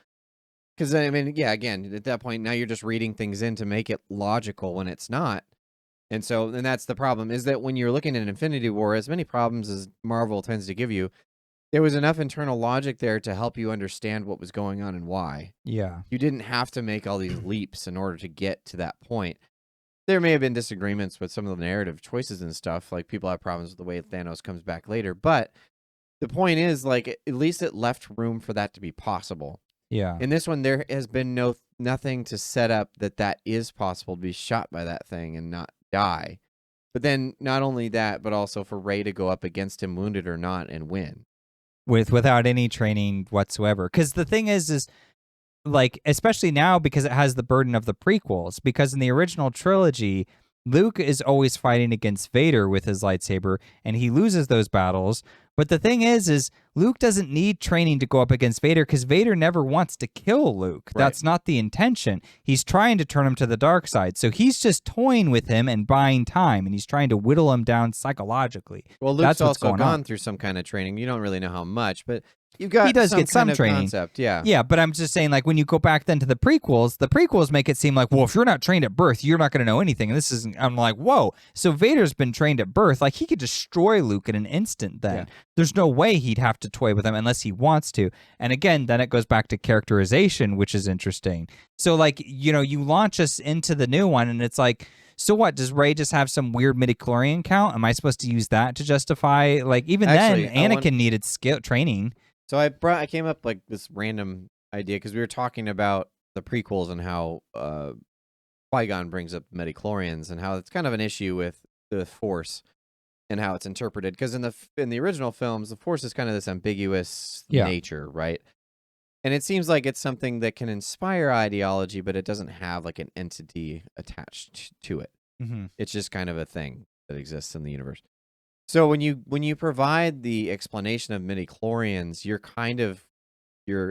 Because, I mean, yeah, again, at that point, now you're just reading things in to make it logical when it's not. And that's the problem, is that when you're looking at Infinity War, as many problems as Marvel tends to give you, there was enough internal logic there to help you understand what was going on and why. Yeah. You didn't have to make all these leaps in order to get to that point. There may have been disagreements with some of the narrative choices and stuff, like people have problems with the way Thanos comes back later, but the point is, like, at least it left room for that to be possible. Yeah. In this one, there has been nothing to set up that is possible to be shot by that thing and not die. But then not only that, but also for Rey to go up against him, wounded or not, and win. Without any training whatsoever. Because the thing is like, especially now, because it has the burden of the prequels, because in the original trilogy, Luke is always fighting against Vader with his lightsaber, and he loses those battles. But the thing is Luke doesn't need training to go up against Vader, because Vader never wants to kill Luke. Right. That's not the intention. He's trying to turn him to the dark side. So he's just toying with him and buying time, and he's trying to whittle him down psychologically. Well, Luke's also gone through some kind of training. You don't really know how much, but You've got he does some get some kind of training. concept, yeah. Yeah, but I'm just saying, like, when you go back then to the prequels make it seem like, well, if you're not trained at birth, you're not going to know anything. And this is, I'm like, whoa. So Vader's been trained at birth. Like, he could destroy Luke in an instant then. Yeah. There's no way he'd have to toy with him unless he wants to. And again, then it goes back to characterization, which is interesting. So, like, you know, you launch us into the new one, and it's like, so what? Does Rey just have some weird midichlorian count? Am I supposed to use that to justify, like, even Actually, then, Anakin needed skill training. So I came up like this random idea because we were talking about the prequels and how Qui-Gon brings up midichlorians and how it's kind of an issue with the Force and how it's interpreted. Because in the original films, the Force is kind of this ambiguous nature, right? And it seems like it's something that can inspire ideology, but it doesn't have like an entity attached to it. Mm-hmm. It's just kind of a thing that exists in the universe. So when you provide the explanation of midichlorians, you're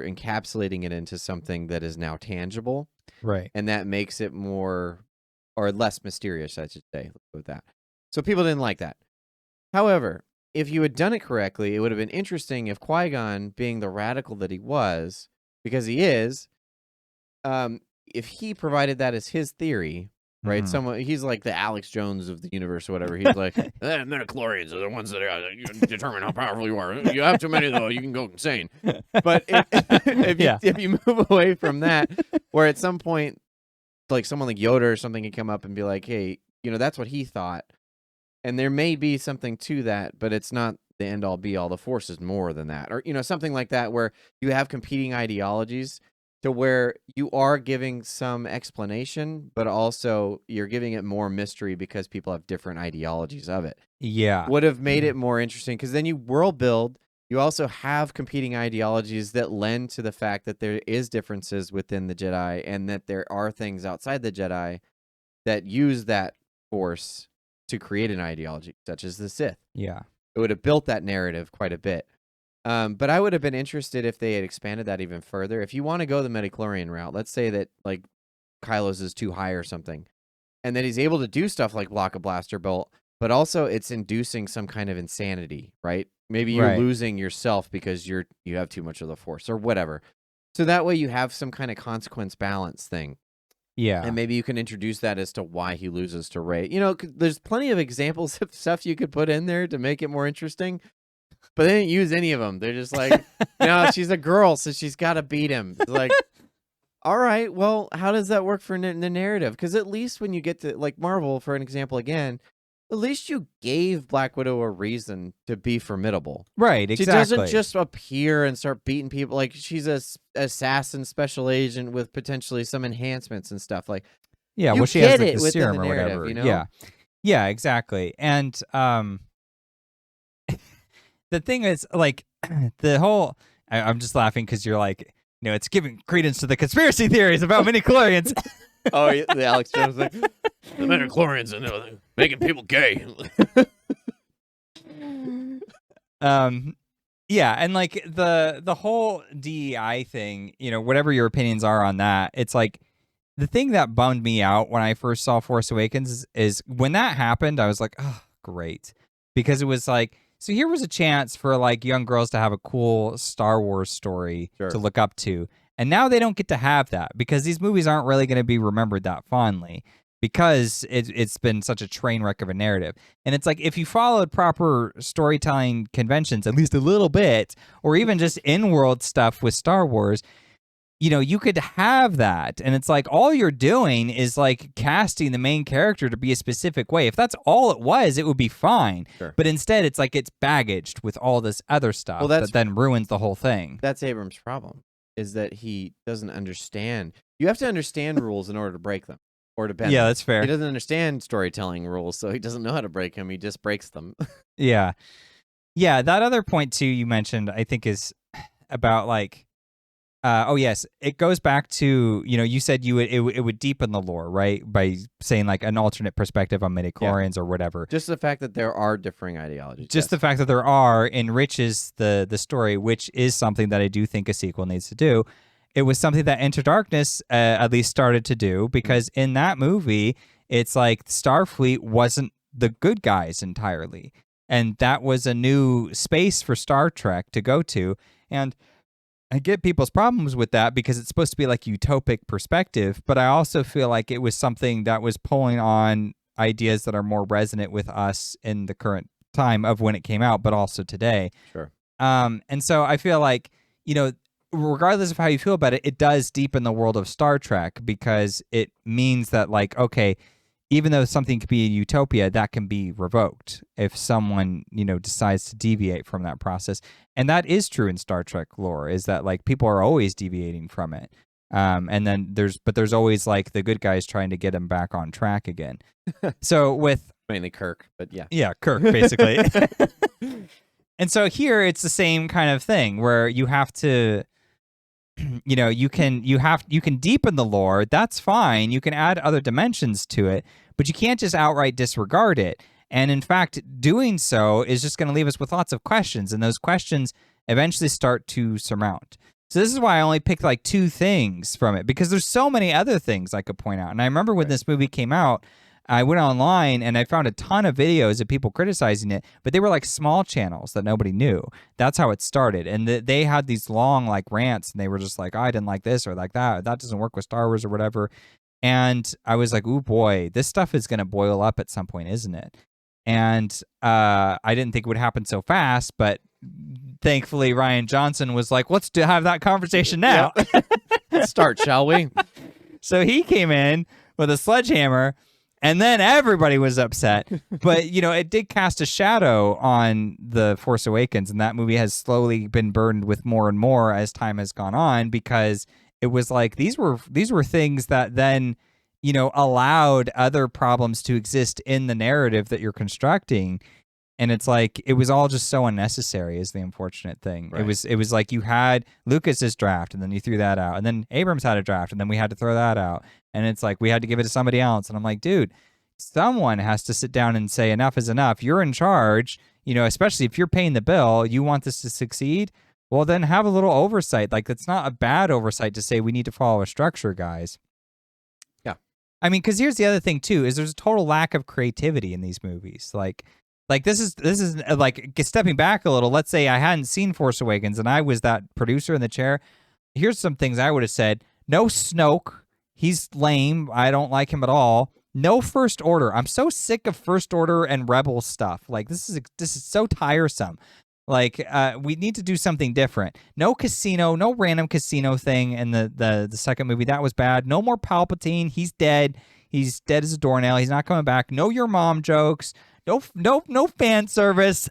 encapsulating it into something that is now tangible, right? And that makes it more or less mysterious, I should say. Let's go with that. So people didn't like that. However, if you had done it correctly, it would have been interesting if Qui-Gon, being the radical that he was, because he is, if he provided that as his theory. Right, he's like the Alex Jones of the universe or whatever. He's like, midichlorians are the ones that determine how powerful you are. You have too many, though, you can go insane. But if you move away from that, where at some point, like someone like Yoda or something can come up and be like, hey, you know, that's what he thought. And there may be something to that, but it's not the end-all, be-all. The Force is more than that. Or, you know, something like that where you have competing ideologies to where you are giving some explanation, but also you're giving it more mystery because people have different ideologies of it. Yeah. Would have made it more interesting because then you world build. You also have competing ideologies that lend to the fact that there is differences within the Jedi and that there are things outside the Jedi that use that Force to create an ideology, such as the Sith. Yeah. It would have built that narrative quite a bit. But I would have been interested if they had expanded that even further. If you want to go the midichlorian route, let's say that like Kylo's is too high or something, and that he's able to do stuff like block a blaster bolt, but also it's inducing some kind of insanity, right? Maybe you're losing yourself because you have too much of the Force or whatever. So that way you have some kind of consequence balance thing. Yeah. And maybe you can introduce that as to why he loses to Rey. You know, there's plenty of examples of stuff you could put in there to make it more interesting. But they didn't use any of them. They're just like, no, she's a girl, so she's got to beat him. It's like, all right, well, how does that work for the narrative? Because at least when you get to, like, Marvel, for an example, again, at least you gave Black Widow a reason to be formidable. Right, exactly. She doesn't just appear and start beating people. Like, she's a assassin special agent with potentially some enhancements and stuff. Like, yeah, well, she has like, the serum or whatever. You know? Yeah, yeah, exactly. And the thing is, like, the whole... I'm just laughing because you're like, you know, it's giving credence to the conspiracy theories about midichlorians. Oh, yeah, the Alex Jones thing. The midichlorians and making people gay. Yeah, and like the whole DEI thing, you know, whatever your opinions are on that, it's like the thing that bummed me out when I first saw Force Awakens is when that happened, I was like, oh, great. Because it was like, so here was a chance for like young girls to have a cool Star Wars story to look up to. And now they don't get to have that because these movies aren't really going to be remembered that fondly because it's been such a train wreck of a narrative. And it's like if you followed proper storytelling conventions, at least a little bit, or even just in-world stuff with Star Wars, you know, you could have that. And it's like all you're doing is like casting the main character to be a specific way. If that's all it was, it would be fine. Sure. But instead, it's like it's baggaged with all this other stuff that then ruins the whole thing. That's Abrams' problem. Is that he doesn't understand. You have to understand rules in order to break them or to bend them. That's fair. He doesn't understand storytelling rules, so he doesn't know how to break them. He just breaks them. Yeah. Yeah, that other point, too, you mentioned, I think is about, like, oh, yes, it goes back to, you know, you said it would deepen the lore, right? By saying, like, an alternate perspective on midichlorians or whatever. Just the fact that there are differing ideologies. Just the fact that there are enriches the story, which is something that I do think a sequel needs to do. It was something that Into Darkness at least started to do, because in that movie, it's like Starfleet wasn't the good guys entirely. And that was a new space for Star Trek to go to. And I get people's problems with that because it's supposed to be like utopic perspective, but I also feel like it was something that was pulling on ideas that are more resonant with us in the current time of when it came out, but also today. Sure. And so I feel like, regardless of how you feel about it, it does deepen the world of Star Trek because it means that, like, okay, even though something could be a utopia, that can be revoked if someone, decides to deviate from that process. And that is true in Star Trek lore, is that, like, people are always deviating from it. And then there's always, like, the good guys trying to get them back on track again. So with mainly Kirk, but yeah. Yeah, Kirk, basically. And so here it's the same kind of thing where you have to, you can deepen the lore. That's fine. You can add other dimensions to it, but you can't just outright disregard it. And in fact, doing so is just going to leave us with lots of questions, and those questions eventually start to surmount. So this is why I only picked like 2 things from it, because there's so many other things I could point out. And I remember when this movie came out, I went online and I found a ton of videos of people criticizing it, but they were like small channels that nobody knew. That's how it started. And they had these long like rants, and they were just like, oh, I didn't like this or like that. Or, that doesn't work with Star Wars or whatever. And I was like, ooh, boy, this stuff is going to boil up at some point, isn't it? And I didn't think it would happen so fast, but thankfully Ryan Johnson was like, let's have that conversation now. Start, shall we? So he came in with a sledgehammer, and then everybody was upset. But, it did cast a shadow on The Force Awakens, and that movie has slowly been burdened with more and more as time has gone on, because it was like these were things that then, allowed other problems to exist in the narrative that you're constructing. And it's like, it was all just so unnecessary is the unfortunate thing. Right. It was like you had Lucas's draft, and then you threw that out. And then Abrams had a draft, and then we had to throw that out. And it's like, we had to give it to somebody else. And I'm like, dude, someone has to sit down and say enough is enough. You're in charge, especially if you're paying the bill, you want this to succeed. Well, then have a little oversight. Like, it's not a bad oversight to say we need to follow a structure, guys. Yeah. I mean, because here's the other thing, too, is there's a total lack of creativity in these movies. Like this is like, stepping back a little. Let's say I hadn't seen Force Awakens and I was that producer in the chair. Here's some things I would have said. No Snoke. He's lame. I don't like him at all. No First Order. I'm so sick of First Order and Rebel stuff. Like, this is so tiresome. Like, we need to do something different. No casino. No random casino thing in the second movie. That was bad. No more Palpatine. He's dead. He's dead as a doornail. He's not coming back. No your mom jokes. No fan service.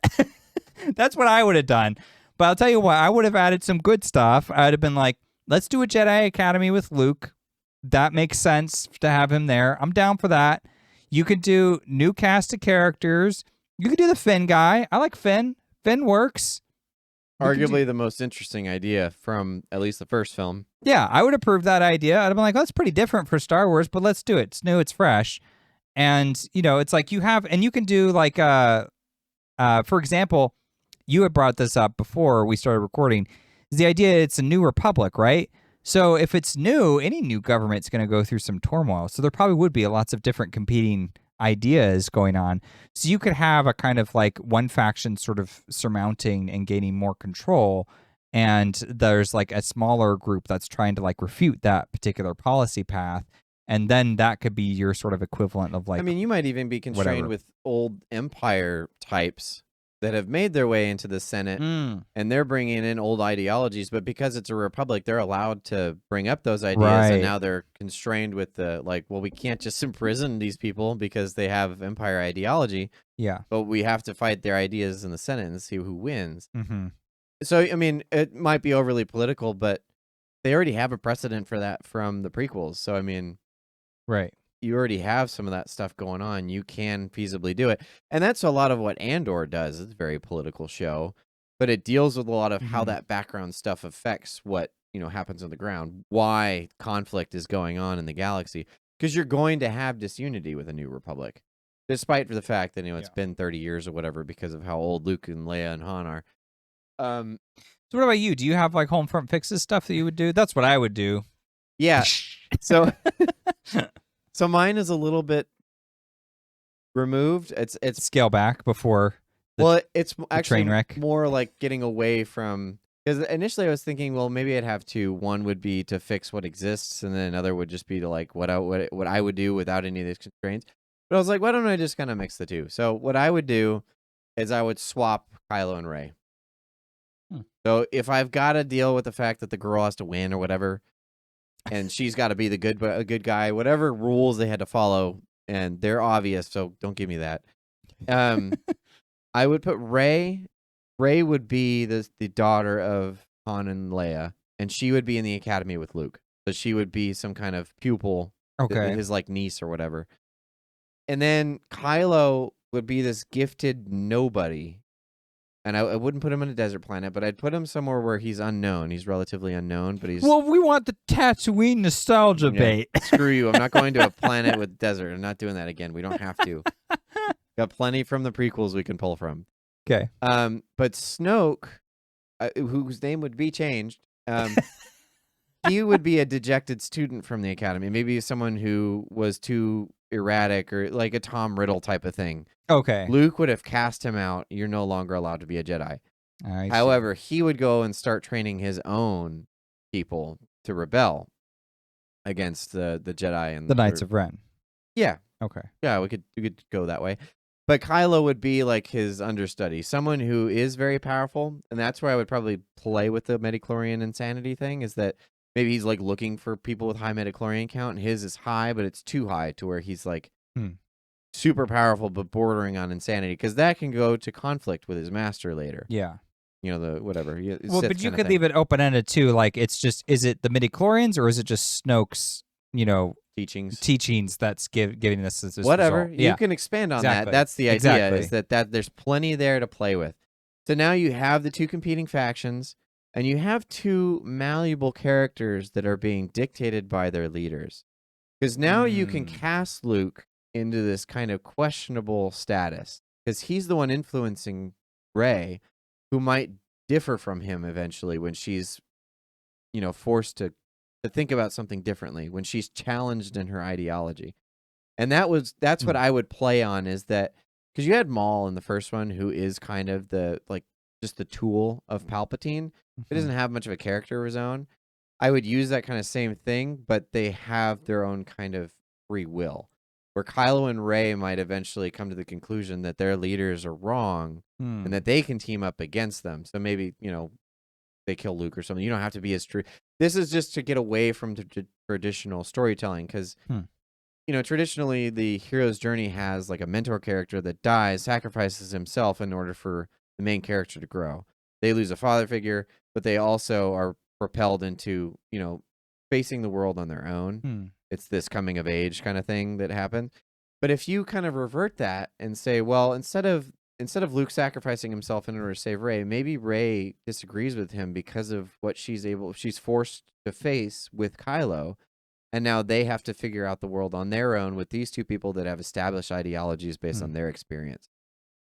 That's what I would have done. But I'll tell you what, I would have added some good stuff. I would have been like, let's do a Jedi Academy with Luke. That makes sense to have him there. I'm down for that. You could do new cast of characters. You could do the Finn guy. I like Finn. Finn works. Arguably the most interesting idea from at least the first film. Yeah, I would approve that idea. I'd have been like, that's pretty different for Star Wars, but let's do it. It's new, it's fresh. And, it's like you can do like, for example, you had brought this up before we started recording, is the idea it's a new republic, right? So if it's new, any new government's going to go through some turmoil. So there probably would be lots of different competing ideas going on. So you could have a kind of like one faction sort of surmounting and gaining more control, and there's like a smaller group that's trying to like refute that particular policy path. And then that could be your sort of equivalent of like, I mean, you might even be constrained with old Empire types that have made their way into the Senate, and they're bringing in old ideologies. But because it's a republic, they're allowed to bring up those ideas, and now they're constrained with the like, well, we can't just imprison these people because they have Empire ideology. Yeah, but we have to fight their ideas in the Senate and see who wins. Mm-hmm. So, I mean, it might be overly political, but they already have a precedent for that from the prequels. So, I mean, right. You already have some of that stuff going on. You can feasibly do it. And that's a lot of what Andor does. It's a very political show, but it deals with a lot of how that background stuff affects what, happens on the ground, why conflict is going on in the galaxy. Because you're going to have disunity with a new republic, despite for the fact that, it's been 30 years or whatever because of how old Luke and Leia and Han are. So what about you? Do you have like HolmFront fixes stuff that you would do? That's what I would do. Yeah. So... So mine is a little bit removed. It's scale back before. It's actually train wreck. more like getting away from Because initially I was thinking, well, maybe I'd have two. One would be to fix what exists, and then another would just be to like what I would do without any of these constraints. But I was like, why don't I just kind of mix the two? So what I would do is I would swap Kylo and Rey. So if I've got to deal with the fact that the girl has to win or whatever, and she's got to be the good guy, whatever rules they had to follow, and they're obvious, so don't give me that. I would put Rey. Rey would be the daughter of Han and Leia, and she would be in the academy with Luke. So she would be some kind of pupil, his like niece or whatever. And then Kylo would be this gifted nobody. And I wouldn't put him on a desert planet, but I'd put him somewhere where he's unknown. He's relatively unknown, but he's... Well, we want the Tatooine nostalgia bait. Screw you. I'm not going to a planet with desert. I'm not doing that again. We don't have to. Got plenty from the prequels we can pull from. Okay. But Snoke, whose name would be changed, he would be a dejected student from the academy. Maybe someone who was too erratic or like a Tom Riddle type of thing. Okay. Luke would have cast him out. You're no longer allowed to be a Jedi. However, he would go and start training his own people to rebel against the Jedi and the Knights of Ren. Yeah. Okay. Yeah, we could go that way. But Kylo would be like his understudy, someone who is very powerful, and that's where I would probably play with the midichlorian insanity thing, is that maybe he's like looking for people with high midichlorian count, and his is high, but it's too high to where he's like super powerful but bordering on insanity, because that can go to conflict with his master later. Yeah. You know, the whatever. Well, but you could leave it open-ended too, like it's just, is it the midichlorians or is it just Snoke's, teachings that's giving us this whatever result? You can expand on that. That's the idea, is that there's plenty there to play with. So now you have the two competing factions, and you have two malleable characters that are being dictated by their leaders, because now you can cast Luke into this kind of questionable status, because he's the one influencing Rey, who might differ from him eventually when she's forced to think about something differently, when she's challenged in her ideology. And that's what I would play on, is that because you had Maul in the first one, who is kind of just the tool of Palpatine. He doesn't have much of a character of his own. I would use that kind of same thing, but they have their own kind of free will, where Kylo and Rey might eventually come to the conclusion that their leaders are wrong and that they can team up against them. So maybe, they kill Luke or something. You don't have to be as true. This is just to get away from the traditional storytelling, because, traditionally the hero's journey has like a mentor character that dies, sacrifices himself in order for the main character to grow. They lose a father figure, but they also are propelled into, facing the world on their own. It's this coming of age kind of thing that happens. But if you kind of revert that and say, well, instead of Luke sacrificing himself in order to save Rey, maybe Rey disagrees with him because of what she's forced to face with Kylo, and now they have to figure out the world on their own with these two people that have established ideologies based on their experience.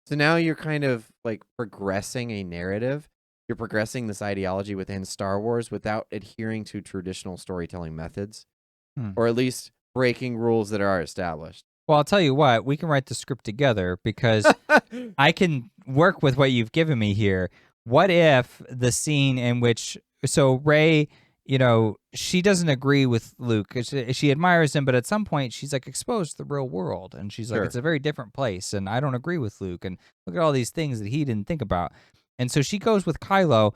So now you're kind of like progressing a narrative. You're progressing this ideology within Star Wars without adhering to traditional storytelling methods, or at least breaking rules that are established. Well, I'll tell you what, we can write the script together, because I can work with what you've given me here. What if the scene in which, so Rey, she doesn't agree with Luke. She admires him, but at some point she's like exposed to the real world, and she's like, it's a very different place, and I don't agree with Luke, and look at all these things that he didn't think about. And so she goes with Kylo,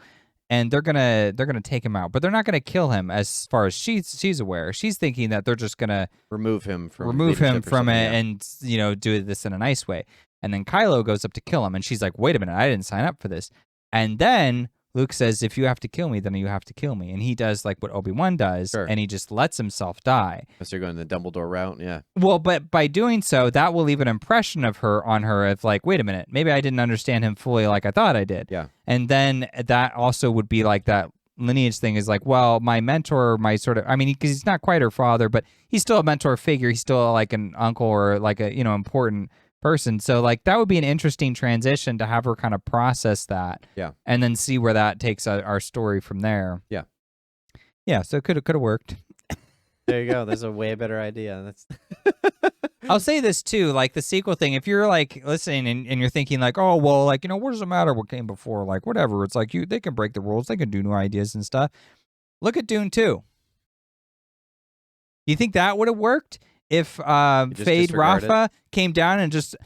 and they're gonna take him out, but they're not gonna kill him, as far as she's aware. She's thinking that they're just gonna remove him from it, and do this in a nice way. And then Kylo goes up to kill him, and she's like, "Wait a minute, I didn't sign up for this." And then Luke says, "If you have to kill me, then you have to kill me." And he does like what Obi-Wan does, and he just lets himself die. Unless they're going the Dumbledore route, yeah. Well, but by doing so, that will leave an impression of her of like, wait a minute, maybe I didn't understand him fully like I thought I did. Yeah. And then that also would be like that lineage thing, is like, well, my mentor, because he's not quite her father, but he's still a mentor figure. He's still like an uncle or like a, important person. So like that would be an interesting transition to have her kind of process that. Yeah. And then see where that takes our story from there. Yeah. Yeah. So it could have worked. There you go. There's a way better idea. I'll say this too, like the sequel thing. If you're like listening and you're thinking like, oh well, like what does it matter what came before? Like whatever. It's like they can break the rules, they can do new ideas and stuff. Look at Dune 2. You think that would have worked if Fade Rafa came down and just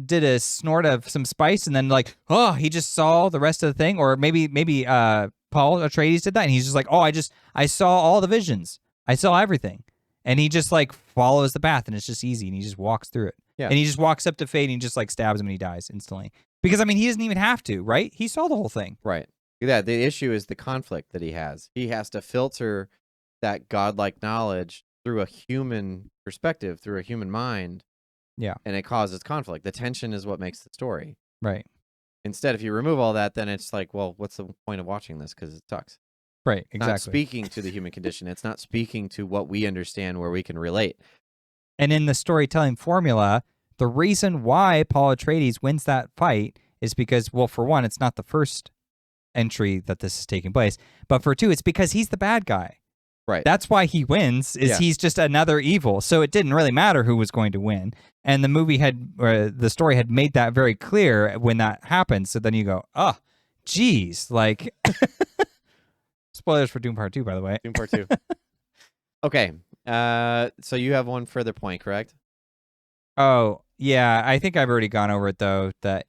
did a snort of some spice and then like, oh, he just saw the rest of the thing, or maybe Paul Atreides did that and he's just like, oh, I saw all the visions, I saw everything. And he just like follows the path, and it's just easy, and he just walks through it. Yeah. And he just walks up to Fade, and he just like stabs him, and he dies instantly. Because I mean, he doesn't even have to, right? He saw the whole thing. Right. Yeah. The issue is the conflict that he has. He has to filter that godlike knowledge through a human perspective, through a human mind. Yeah. And it causes conflict. The tension is what makes the story. Right. Instead, if you remove all that, then it's like, well, what's the point of watching this? Because it sucks. Right, exactly. Not speaking to the human condition. It's not speaking to what we understand, where we can relate. And in the storytelling formula, the reason why Paul Atreides wins that fight is because, well, for one, it's not the first entry that this is taking place, but for two, it's because he's the bad guy. Right. That's why he wins, is he's just another evil. So it didn't really matter who was going to win. And the movie the story had made that very clear when that happened. So then you go, oh, geez, like... Spoilers for Doom Part 2, by the way. Doom Part 2. Okay. So you have one further point, correct? Oh, yeah. I think I've already gone over it, though. The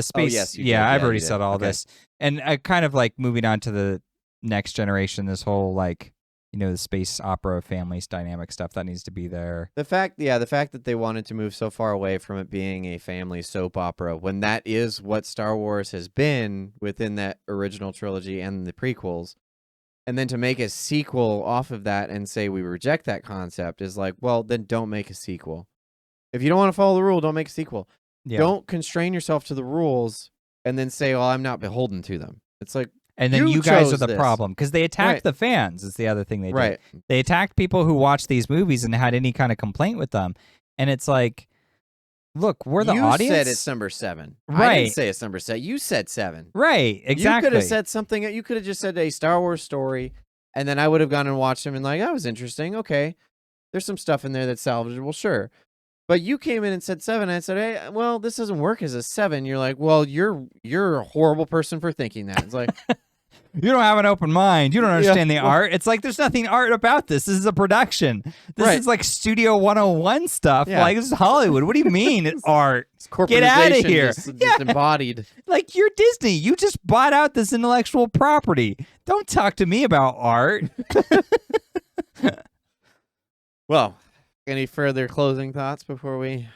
space. Oh, yes, I've already said all this. And I kind of like moving on to the next generation, this whole like, the space opera families dynamic stuff that needs to be there. The fact that they wanted to move so far away from it being a family soap opera, when that is what Star Wars has been within that original trilogy and the prequels. And then to make a sequel off of that and say we reject that concept is like, well, then don't make a sequel. If you don't want to follow the rule, don't make a sequel. Yeah. Don't constrain yourself to the rules and then say, well, I'm not beholden to them. It's like, and then you guys are the problem because they attacked the fans is the other thing they did. Right. They attacked people who watched these movies and had any kind of complaint with them. And it's like, look, we're the audience. You said it's number 7. Right. I didn't say it's number 7. You said 7. Right, exactly. You could have said something. You could have just said a Star Wars story, and then I would have gone and watched them and like, that was interesting. Okay, there's some stuff in there that's salvageable, sure. But you came in and said 7, and I said, hey, well, this doesn't work as a 7. You're like, well, you're a horrible person for thinking that. It's like... You don't have an open mind. You don't understand the art. It's like there's nothing art about this. This is a production. This is like Studio 101 stuff. Yeah. Like, this is Hollywood. What do you mean it's art? It's Get out of here. Just embodied. Like, you're Disney. You just bought out this intellectual property. Don't talk to me about art. Well, any further closing thoughts before we...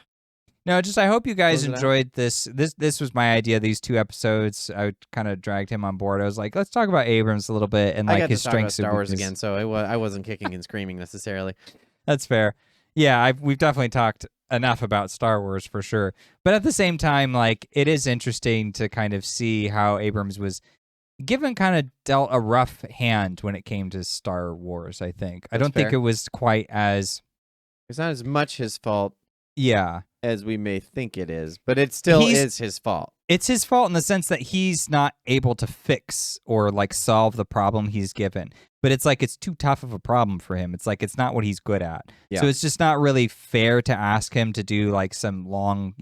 No, just I hope you guys enjoyed this. This was my idea. These 2 episodes, I kind of dragged him on board. I was like, let's talk about Abrams a little bit and like his strengths. Star Wars again, so I wasn't kicking and screaming necessarily. That's fair. Yeah, we've definitely talked enough about Star Wars for sure. But at the same time, like it is interesting to kind of see how Abrams was dealt a rough hand when it came to Star Wars. I think I don't think it was quite as. It's not as much his fault. Yeah. As we may think it is, but it still is his fault. It's his fault in the sense that he's not able to fix or like solve the problem he's given. But it's like it's too tough of a problem for him. It's like it's not what he's good at. Yeah. So it's just not really fair to ask him to do like some long,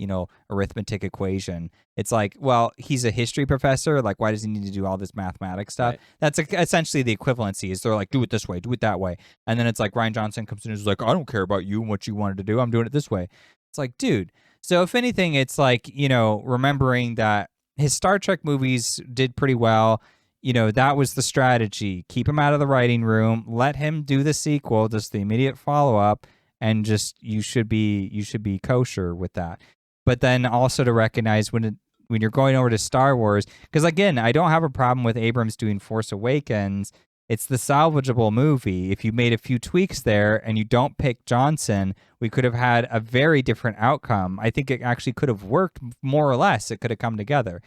arithmetic equation. It's like, well, he's a history professor. Like, why does he need to do all this mathematics stuff? Right. That's essentially the equivalency. Is they're like, do it this way, do it that way, and then it's like Rian Johnson comes in and is like, I don't care about you and what you wanted to do. I'm doing it this way. It's like, dude. So if anything, it's like, remembering that his Star Trek movies did pretty well. That was the strategy. Keep him out of the writing room. Let him do the sequel, just the immediate follow-up, and just you should be kosher with that. But then also to recognize when you're going over to Star Wars, because again, I don't have a problem with Abrams doing Force Awakens. It's the salvageable movie. If you made a few tweaks there and you don't pick Johnson, we could have had a very different outcome. I think it actually could have worked more or less. It could have come together.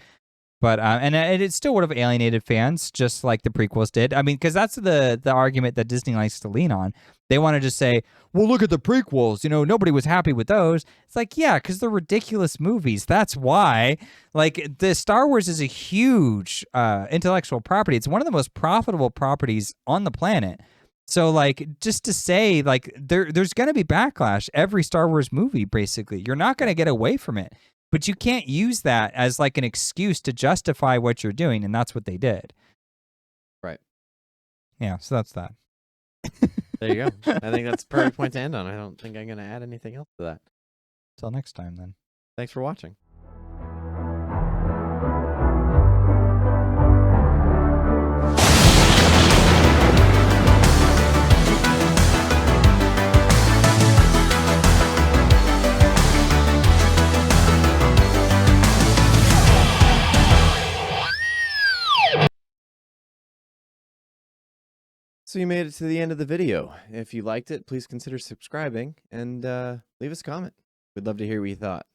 But and it still would have alienated fans, just like the prequels did. I mean, because that's the argument that Disney likes to lean on. They want to just say, well, look at the prequels. Nobody was happy with those. It's like, yeah, because they're ridiculous movies. That's why. Like, the Star Wars is a huge intellectual property. It's one of the most profitable properties on the planet. So like just to say like there's going to be backlash every Star Wars movie basically. You're not going to get away from it. But you can't use that as like an excuse to justify what you're doing, and that's what they did. Right. Yeah, so that's that. There you go. I think that's a perfect point to end on. I don't think I'm going to add anything else to that. Till next time then. Thanks for watching. So you made it to the end of the video. If you liked it, please consider subscribing and leave us a comment. We'd love to hear what you thought.